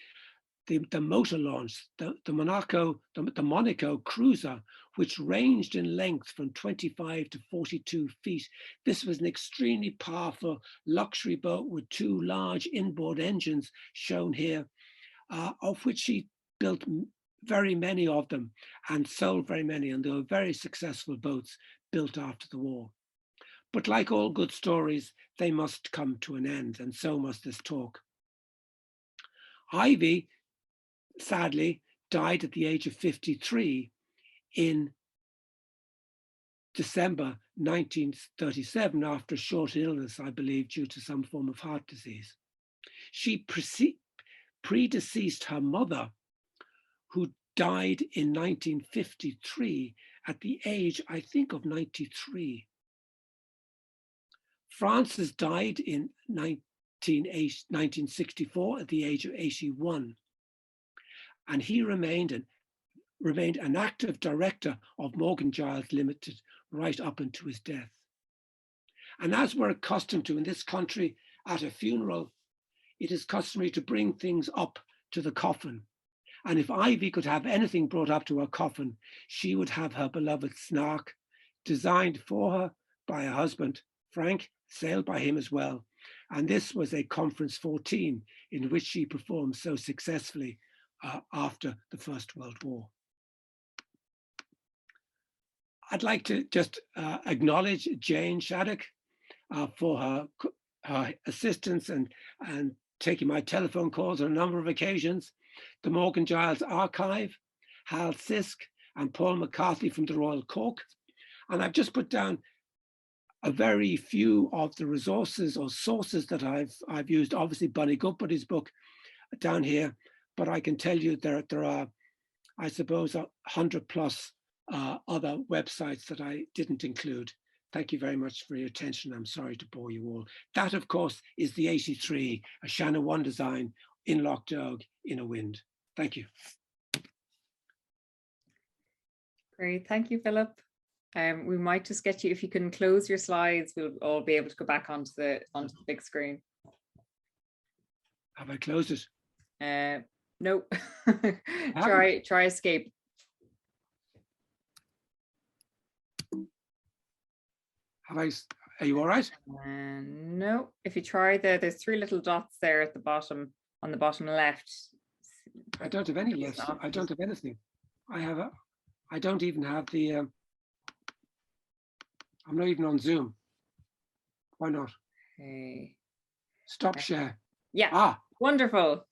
Speaker 1: motor launch, the Monaco cruiser, which ranged in length from 25 to 42 feet. This was an extremely powerful luxury boat with 2 large inboard engines shown here, of which he built very many of them and sold very many, and they were very successful boats built after the war. But like all good stories, they must come to an end, and so must this talk. Ivy, sadly, died at the age of 53 in December 1937 after a short illness, I believe, due to some form of heart disease. She predeceased her mother, who died in 1953 at the age, I think, of 93. Francis died in 1964 at the age of 81. And he remained an active director of Morgan Giles Limited right up until his death. And as we're accustomed to in this country, at a funeral, it is customary to bring things up to the coffin. And if Ivy could have anything brought up to her coffin, she would have her beloved Snark, designed for her by her husband, Frank, sailed by him as well. And this was a Conference 14 in which she performed so successfully after the First World War. I'd like to just acknowledge Jane Shaddick for her assistance and taking my telephone calls on a number of occasions, the Morgan Giles Archive, Hal Sisk and Paul McCarthy from the Royal Cork. And I've just put down a very few of the resources or sources that I've used. Obviously, Bunny Goodbody's book down here, but I can tell you there are, I suppose, 100 plus other websites that I didn't include. Thank you very much for your attention. I'm sorry to bore you all. That, of course, is the 83, a Shannon 1 design in Lough Derg in a wind. Thank you.
Speaker 2: Great, thank you, Philip. We might just get you, if you can close your slides, we'll all be able to go back onto the big screen.
Speaker 1: Have I closed it?
Speaker 2: No. Try escape.
Speaker 1: Are you all right?
Speaker 2: No, if you try there's 3 little dots there at the bottom, on the bottom left.
Speaker 1: I don't have any left. I don't have anything. I don't even have the, I'm not even on Zoom. Why not?
Speaker 2: Okay.
Speaker 1: Stop share.
Speaker 2: Yeah, wonderful.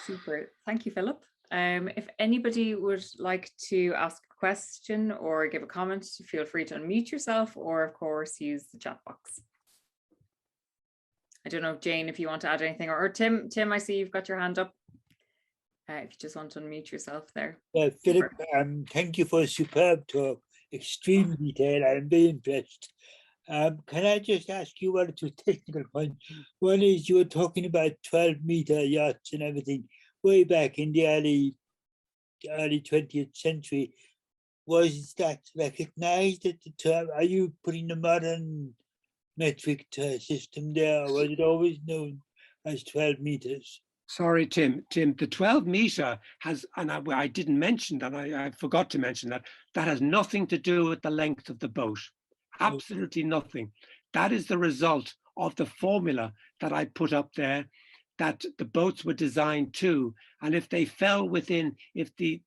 Speaker 2: Super, thank you, Philip. If anybody would like to ask a question or give a comment, feel free to unmute yourself or of course use the chat box. I don't know, Jane, if you want to add anything, or Tim, I see you've got your hand up. If you just want to unmute yourself there.
Speaker 3: Philip, thank you for a superb talk, extreme detail. I'm very impressed. Can I just ask you one or two technical points? One is you were talking about 12-meter yachts and everything way back in the early 20th century. Was that recognized at the time? Are you putting the modern metric system there, or was it always known as 12 meters?
Speaker 1: Sorry, Tim. The 12 meter has, and I didn't mention that, I forgot to mention that, that has nothing to do with the length of the boat. Absolutely nothing. That is the result of the formula that I put up there, that the boats were designed to, and if they fell within, if the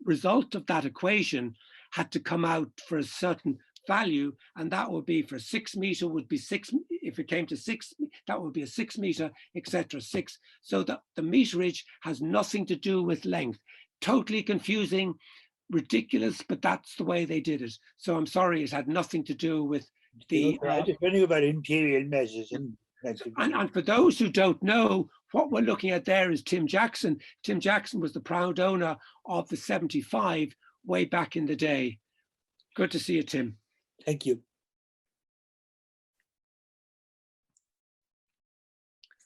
Speaker 1: result of that equation had to come out for a certain value, and that would be for 6 meter would be 6, if it came to 6, that would be a 6 meter, etc. 6. So the meterage has nothing to do with length. Totally confusing, ridiculous, but that's the way they did it. So I'm sorry, it had nothing to do with the
Speaker 3: I just wondering about imperial measures.
Speaker 1: And for those who don't know, what we're looking at there is Tim Jackson. Tim Jackson was the proud owner of the 75 way back in the day. Good to see you, Tim.
Speaker 3: Thank you.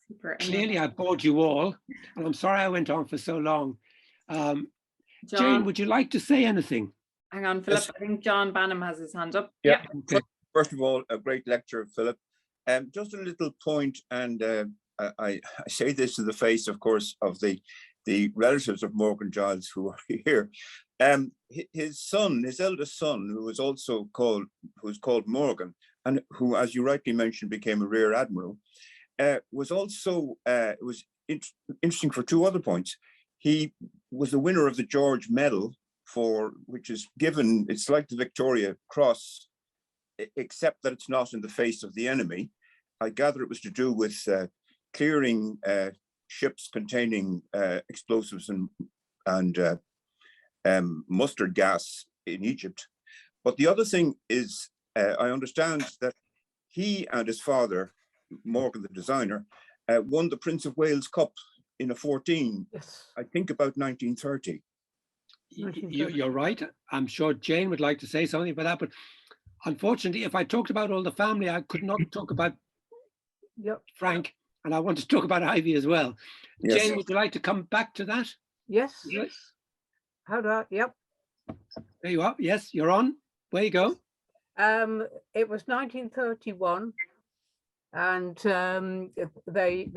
Speaker 2: Super.
Speaker 1: Clearly, I bored you all, and I'm sorry I went on for so long.
Speaker 2: John,
Speaker 1: Jane, would you like to say anything?
Speaker 2: hang on, Philip. Yes. I think John Banham has his hand up.
Speaker 4: Yeah.
Speaker 1: Okay.
Speaker 4: First of all, a great lecture, Philip. Just a little point, and I say this in the face, of course, of the relatives of Morgan Giles who are here. His son, his eldest son, who was also called Morgan, and who, as you rightly mentioned, became a rear admiral, was also interesting for 2 other points. He was the winner of the George Medal, which is given. It's like the Victoria Cross, except that it's not in the face of the enemy. I gather it was to do with clearing ships containing explosives and mustard gas in Egypt. But the other thing is, I understand that he and his father, Morgan the designer, won the Prince of Wales Cup in a 14, yes. I think about 1930.
Speaker 1: You're right. I'm sure Jane would like to say something about that, but unfortunately, if I talked about all the family, I could not talk about Frank, and I want to talk about Ivy as well. Yes. Jane, would you like to come back to that?
Speaker 5: Yes. How do I? Yep.
Speaker 1: There you are. Yes, you're on. Where you go?
Speaker 5: It was 1931, and they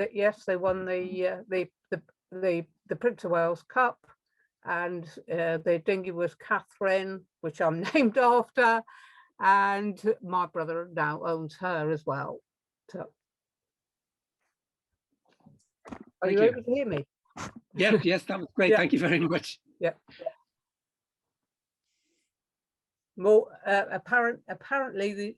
Speaker 5: won the Prince of Wales Cup, and the dinghy was Catherine, which I'm named after, and my brother now owns her as well. So, are
Speaker 1: Thank
Speaker 5: you
Speaker 1: you.
Speaker 5: able to hear me?
Speaker 1: Yes, yes, that was great.
Speaker 5: Yeah.
Speaker 1: Thank you very much.
Speaker 5: Yeah. Apparently,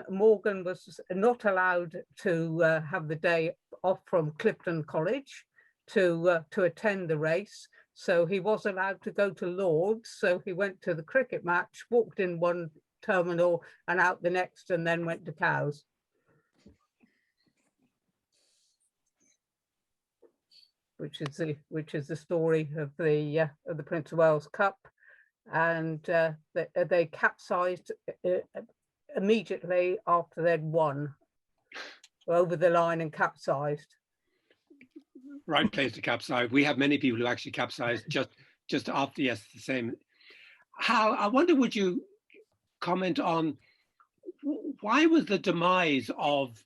Speaker 5: Morgan was not allowed to have the day off from Clifton College to attend the race. So he was allowed to go to Lord's. So he went to the cricket match, walked in one terminal and out the next, and then went to Cowes. Which is the story of the Prince of Wales Cup. And they capsized immediately after they'd won, over the line and capsized.
Speaker 1: Right place to capsize. We have many people who actually capsized just after, yes, the same. Hal, I wonder, would you comment on why was the demise of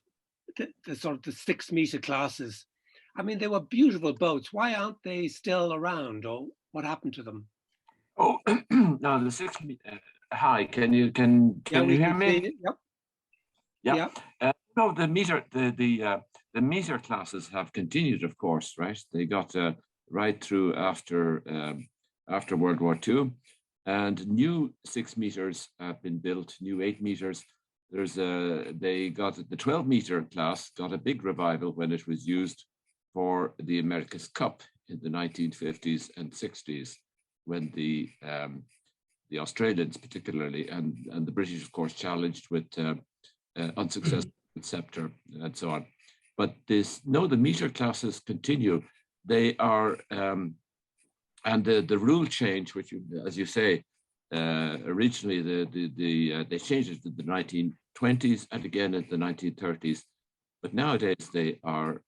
Speaker 1: the sort of the 6 meter classes? I mean, they were beautiful boats. Why aren't they still around, or what happened to them?
Speaker 6: Oh, no, the 6 meter. Hi, can you hear me?
Speaker 1: Yep.
Speaker 6: Yeah. No, the meter classes have continued, of course, right? They got right through after World War II, and new 6 meters have been built, new 8 meters. They got the 12 meter class got a big revival when it was used for the America's Cup in the 1950s and 60s, when the Australians particularly and the British, of course, challenged with unsuccessful Scepter and so on. But the meter classes continue. They are, and the rule change, which, as you say, originally they changed it in the 1920s and again in the 1930s. But nowadays they are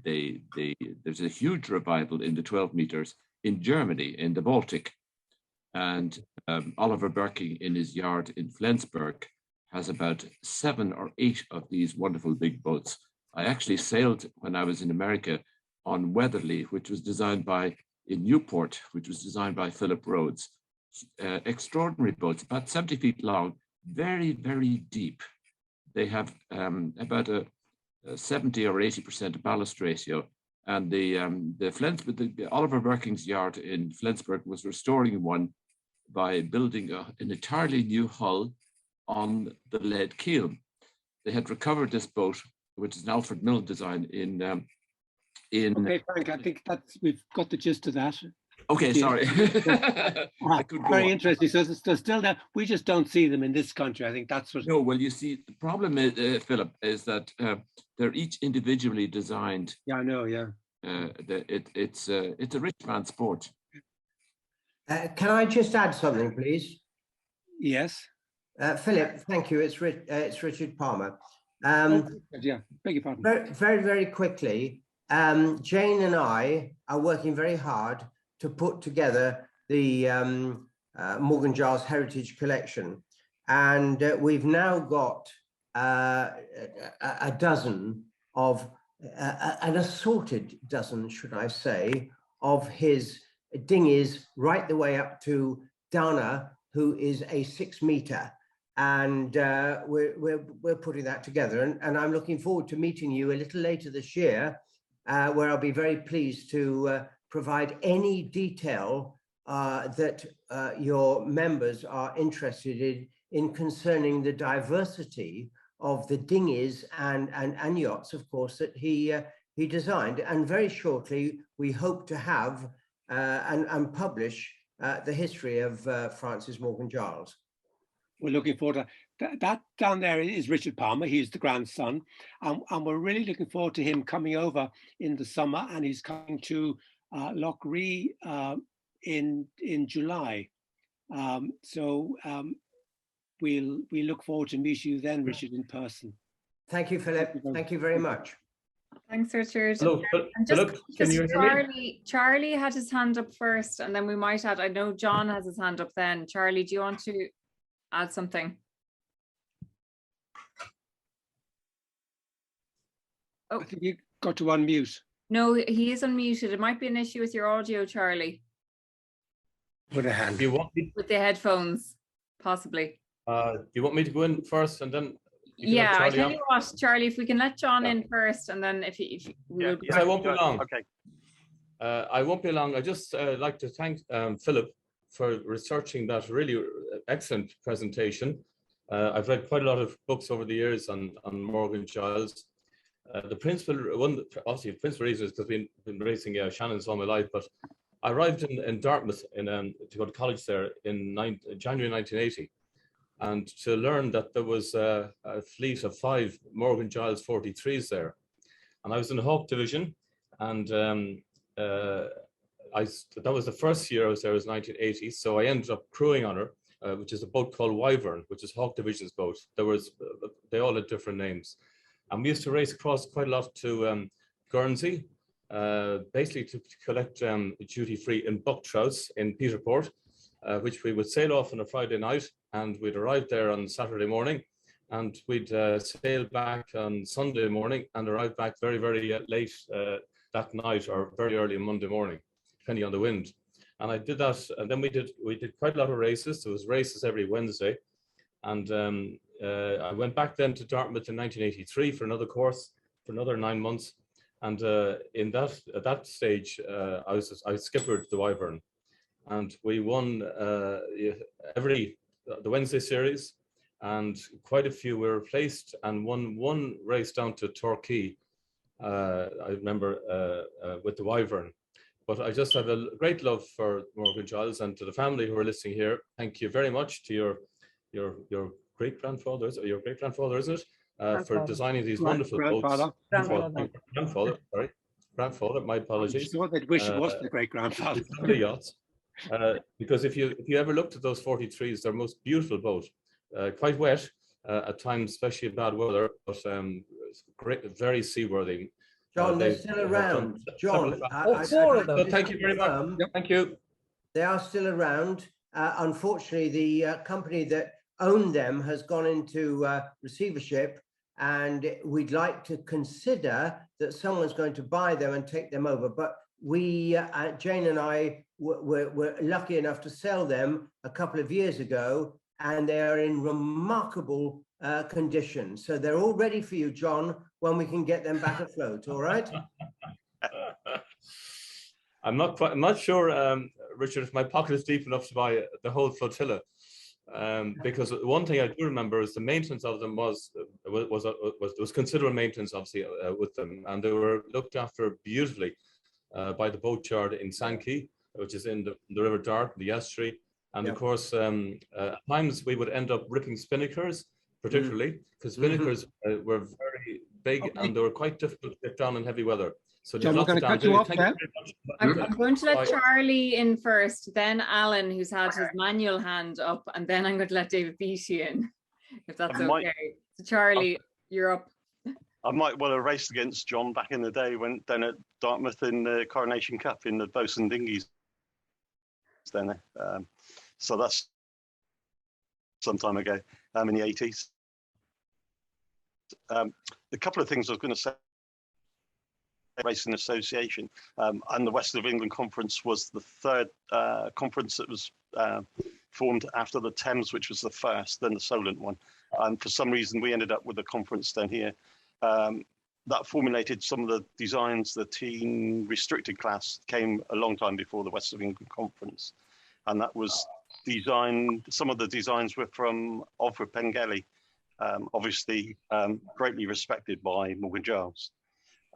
Speaker 6: there's a huge revival in the 12 meters in Germany, in the Baltic, and Oliver Birking in his yard in Flensburg has about 7 or 8 of these wonderful big boats. I actually sailed when I was in America on Weatherly, which was designed in Newport, which was designed by Philip Rhodes. Extraordinary boats, about 70 feet long, very, very deep. They have about a 70 or 80% ballast ratio. And the Oliver Birking's yard in Flensburg was restoring one by building an entirely new hull on the lead keel. They had recovered this boat, which is an Alfred Milne design in
Speaker 1: Okay, Frank, I think we've got the gist of that.
Speaker 6: Okay, sorry.
Speaker 1: Very interesting. So there's still that. We just don't see them in this country. I think that's what.
Speaker 6: No, well, you see, the problem is, Philip, is that they're each individually designed.
Speaker 1: Yeah, I know. Yeah.
Speaker 6: It's a rich man's sport.
Speaker 7: Can I just add something, please?
Speaker 1: Yes.
Speaker 7: Philip, thank you. It's Richard Palmer.
Speaker 1: Yeah, beg your pardon.
Speaker 7: Very, very quickly, Jane and I are working very hard to put together the Morgan Giles Heritage Collection. And we've now got a dozen of, an assorted dozen, should I say, of his dinghies right the way up to Dana, who is a 6 meter. And we're putting that together. And I'm looking forward to meeting you a little later this year, where I'll be very pleased to provide any detail that your members are interested in concerning the diversity of the dinghies and yachts, of course, that he designed. And very shortly, we hope to have and publish the history of Francis Morgan Giles.
Speaker 1: We're looking forward to that. Down there is Richard Palmer. He's the grandson, and we're really looking forward to him coming over in the summer, and he's coming to Loch Ree in July. We look forward to meet you then, Richard, in person.
Speaker 7: Thank you, Philip. Thank you very much.
Speaker 2: Thanks, Richard.
Speaker 8: Hello, Philip, can you hear me?
Speaker 2: Charlie had his hand up first, and then we might add, I know John has his hand up then. Charlie, do you want to add something? Oh,
Speaker 1: I think you got to unmute.
Speaker 2: No, he is unmuted. It might be an issue with your audio, Charlie.
Speaker 1: Put a hand.
Speaker 8: You want me?
Speaker 2: With the headphones, possibly.
Speaker 9: Do you want me to go in first and then?
Speaker 2: Yeah, I tell you what, Charlie, if we can let John in first, and then if
Speaker 9: yes, I won't be long. Okay. I won't be long. I just like to thank Philip for researching that really excellent presentation. I've read quite a lot of books over the years on Morgan Giles. The principal reason is because I've been racing Shannon's all my life, but I arrived in Dartmouth to go to college there in January 1980. And to learn that there was a fleet of 5 Morgan Giles 43s there. And I was in the Hawk Division, and that was the first year I was there, was 1980. So I ended up crewing on her, which is a boat called Wyvern, which is Hawk Division's boat. They all had different names. And we used to race across quite a lot to Guernsey, basically to collect duty-free in buck trouts in Peterport, which we would sail off on a Friday night, and we'd arrive there on Saturday morning, and we'd sail back on Sunday morning and arrive back very, very late that night or very early Monday morning, depending on the wind. And I did that, and then we did quite a lot of races. There was races every Wednesday, and I went back then to Dartmouth in 1983 for another course for another 9 months, and at that stage I skippered the Wyvern. And we won the Wednesday series, and quite a few were replaced, and won one race down to Torquay, I remember, with the Wyvern. But I just have a great love for Morgan Giles, and to the family who are listening here, thank you very much to your great-grandfather, isn't it? For designing these wonderful boats. Grandfather, my apologies.
Speaker 1: I'm sure they'd wish it wasn't the great-grandfather.
Speaker 9: Yachts. Because if you ever looked at those 43s, they're most beautiful boat, quite wet at times, especially in bad weather, but great, very seaworthy.
Speaker 7: John, they're still around. John,
Speaker 9: thank you very much. Thank you.
Speaker 7: They are still around. Unfortunately, the company that owned them has gone into receivership, and we'd like to consider that someone's going to buy them and take them over. But we, Jane and I, were lucky enough to sell them a couple of years ago, and they are in remarkable condition. So they're all ready for you, John, when we can get them back afloat. All right.
Speaker 9: I'm not sure, Richard, if my pocket is deep enough to buy the whole flotilla, because one thing I do remember is the maintenance of them was considerable maintenance, obviously, with them, and they were looked after beautifully by the boat yard in Sankey, which is in the River Dart, the estuary. And of course, at times we would end up ripping spinnakers, particularly because spinnakers were very big and they were quite difficult to get down in heavy weather. So
Speaker 1: John, we're going to cut you off there.
Speaker 2: I'm going to let Charlie in first, then Alan, who's had his manual hand up, and then I'm going to let David Beattie in, if that's okay. So Charlie, you're up.
Speaker 10: I might well have raced against John back in the day, when down at Dartmouth in the Coronation Cup in the bosun dinghies. Then, so that's some time ago, in the 80s. A couple of things I was going to say. Racing Association and the West of England Conference was the third conference that was formed after the Thames, which was the first, then the Solent one. And for some reason, we ended up with a conference down here. That formulated some of the designs. The teen restricted class came a long time before the West of England Conference. And that was designed, some of the designs were from Alfred Pengelly, obviously greatly respected by Morgan Giles.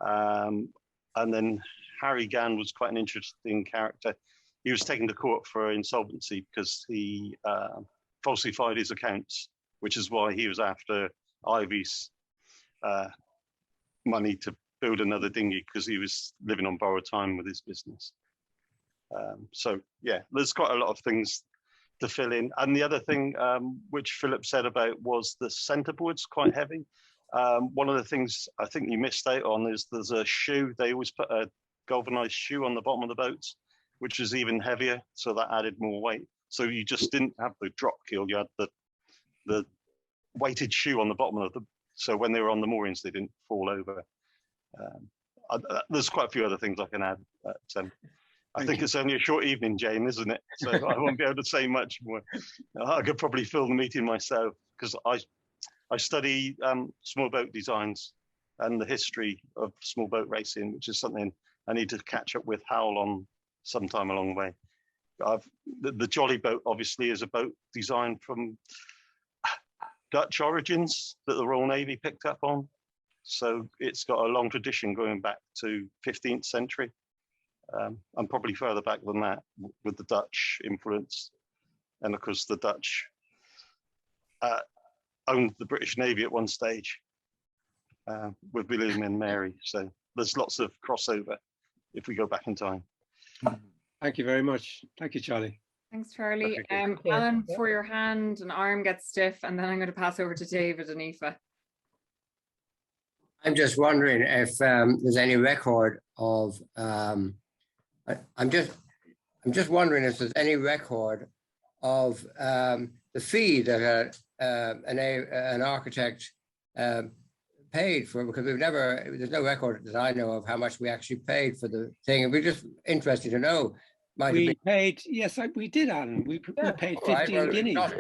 Speaker 10: And then Harry Gann was quite an interesting character. He was taken to court for insolvency because he falsified his accounts, which is why he was after Ivy's money to build another dinghy, because he was living on borrowed time with his business. So yeah, there's quite a lot of things to fill in. And the other thing which Philip said about was the centerboard's quite heavy. One of the things I think you missed out on is there's a shoe. They always put a galvanized shoe on the bottom of the boats, which is even heavier, so that added more weight. So you just didn't have the drop keel, you had the weighted shoe on the bottom of the, so when they were on the moorings, they didn't fall over. There's quite a few other things I can add. I think it's only a short evening, Jane, isn't it? So I won't be able to say much more. I could probably fill the meeting myself because I study small boat designs and the history of small boat racing, which is something I need to catch up with Hal on sometime along the way. The Jolly Boat obviously is a boat designed from Dutch origins that the Royal Navy picked up on. So it's got a long tradition going back to 15th century. And probably further back than that with the Dutch influence. And of course, the Dutch owned the British Navy at one stage with William and Mary. So there's lots of crossover if we go back in time.
Speaker 1: Thank you very much. Thank you, Charlie.
Speaker 2: Thanks, Charlie. Alan, before your hand and arm gets stiff, and then I'm going to pass over to David and Aoife.
Speaker 7: I'm just wondering if there's any record of I'm just wondering if there's any record of the fee that an architect paid for, because there's no record that I know of how much we actually paid for the thing. And we're just interested to know.
Speaker 1: We paid, yes, we did, Alan. We paid 15 guineas.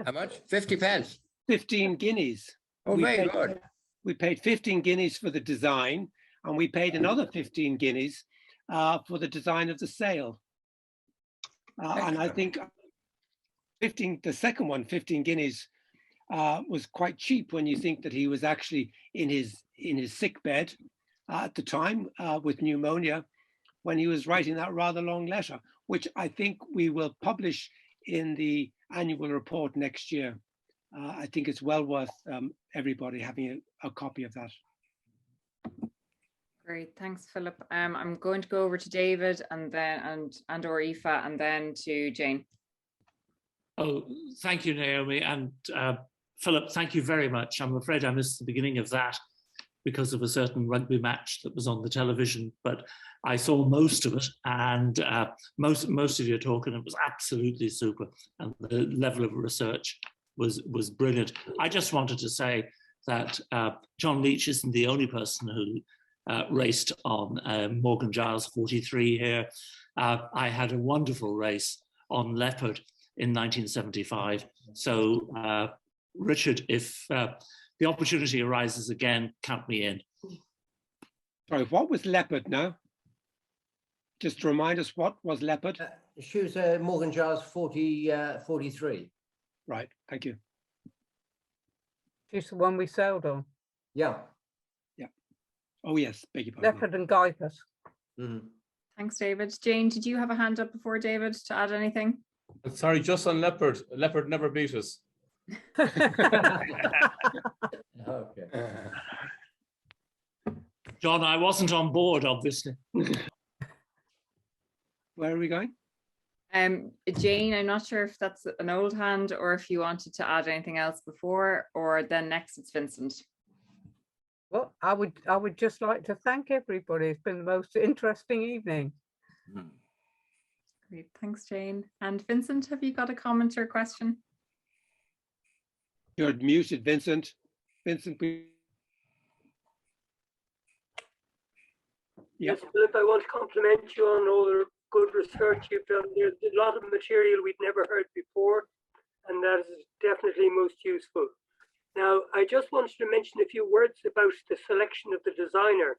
Speaker 7: How much? 50 pence?
Speaker 1: 15 guineas.
Speaker 7: Oh, very good.
Speaker 1: We paid 15 guineas for the design, and we paid another 15 guineas for the design of the sail. And I think the second one, 15 guineas, was quite cheap when you think that he was actually in his sick bed at the time with pneumonia when he was writing that rather long letter, which I think we will publish in the annual report next year. I think it's well worth everybody having a copy of that.
Speaker 2: Great, thanks, Philip. I'm going to go over to David and then or Aoife and then to Jane.
Speaker 11: Oh, thank you, Naomi, and Philip, thank you very much. I'm afraid I missed the beginning of that because of a certain rugby match that was on the television, but I saw most of it, and most of your talk, and it was absolutely super, and the level of research was brilliant. I just wanted to say that John Leach isn't the only person who raced on Morgan Giles 43 here. I had a wonderful race on Leopard in 1975. So Richard, if the opportunity arises again, count me in.
Speaker 1: Sorry, what was Leopard now? Just to remind us, what was Leopard?
Speaker 7: She was Morgan Giles 43.
Speaker 1: Right, thank you.
Speaker 5: She's the one we sailed on.
Speaker 7: Yeah.
Speaker 1: Oh yes, beg your pardon.
Speaker 5: Leopard and Guipus.
Speaker 2: Thanks, David. Jane, did you have a hand up before David to add anything?
Speaker 9: Sorry, just on Leopard. Leopard never beat us.
Speaker 7: Okay.
Speaker 11: John, I wasn't on board, obviously.
Speaker 1: Where are we going?
Speaker 2: Jane, I'm not sure if that's an old hand or if you wanted to add anything else before, or then next it's Vincent.
Speaker 5: Well, I would just like to thank everybody. It's been the most interesting evening.
Speaker 2: Great, thanks, Jane. And Vincent, have you got a comment or question?
Speaker 1: You're muted, Vincent. Vincent,
Speaker 12: Yes, Philip, I want to compliment you on all the good research you've done. There's a lot of material we'd never heard before, and that is definitely most useful. Now, I just wanted to mention a few words about the selection of the designer.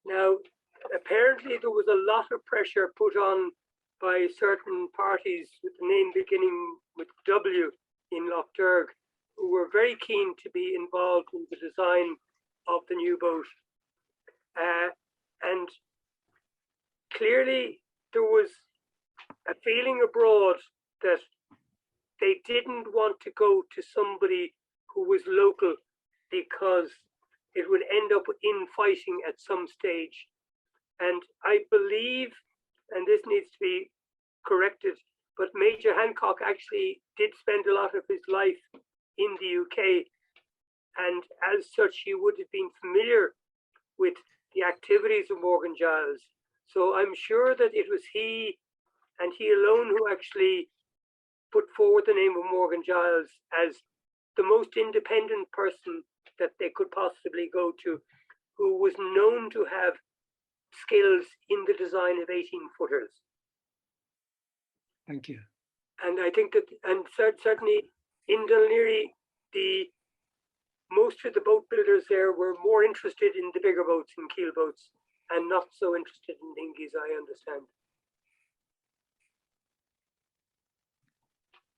Speaker 12: Now, apparently there was a lot of pressure put on by certain parties with the name beginning with W in Lough who were very keen to be involved in the design of the new boat. And clearly there was a feeling abroad that they didn't want to go to somebody who was local because it would end up infighting at some stage. And I believe, and this needs to be corrected, but Major Hancock actually did spend a lot of his life in the UK. And as such, he would have been familiar with the activities of Morgan Giles. So I'm sure that it was he and he alone who actually put forward the name of Morgan Giles as the most independent person that they could possibly go to, who was known to have skills in the design of 18-footers.
Speaker 1: Thank you.
Speaker 12: And I think that, and certainly in Dunleary, most of the boat builders there were more interested in the bigger boats and keel boats and not so interested in dinghies, I understand.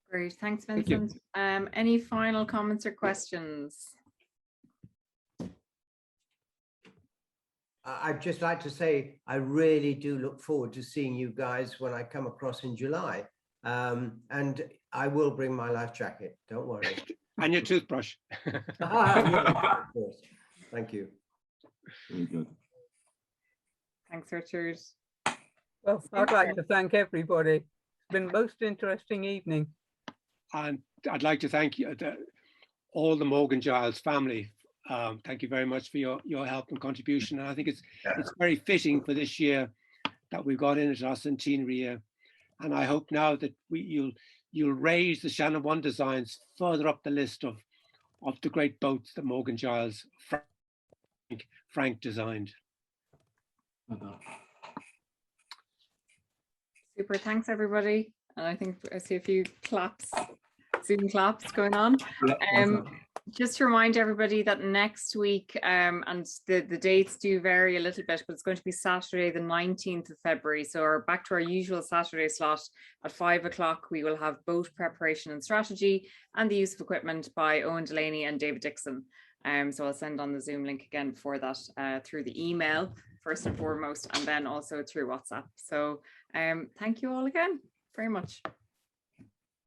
Speaker 2: Great, thanks, Vincent. Any final comments or questions?
Speaker 7: I'd just like to say I really do look forward to seeing you guys when I come across in July. And I will bring my life jacket, don't worry.
Speaker 1: And your toothbrush.
Speaker 7: Of course. Thank you.
Speaker 6: Very good.
Speaker 2: Thanks, Richard.
Speaker 5: Well, I'd like to thank everybody. It's been a most interesting evening.
Speaker 1: And I'd like to thank you, all the Morgan Giles family. Thank you very much for your help and contribution. And I think it's very fitting for this year that we've got in it, our centenary year. And I hope now that you'll raise the Shannon 1 designs further up the list of the great boats that Morgan Giles Frank designed.
Speaker 2: Super, thanks everybody. And I think I see a few claps, Zoom claps going on. Just to remind everybody that next week, and the dates do vary a little bit, but it's going to be Saturday, the 19th of February. So we're back to our usual Saturday slot at 5 o'clock. We will have boat preparation and strategy and the use of equipment by Owen Delaney and David Dixon. So I'll send on the Zoom link again for that through the email, first and foremost, and then also through WhatsApp. So thank you all again very much.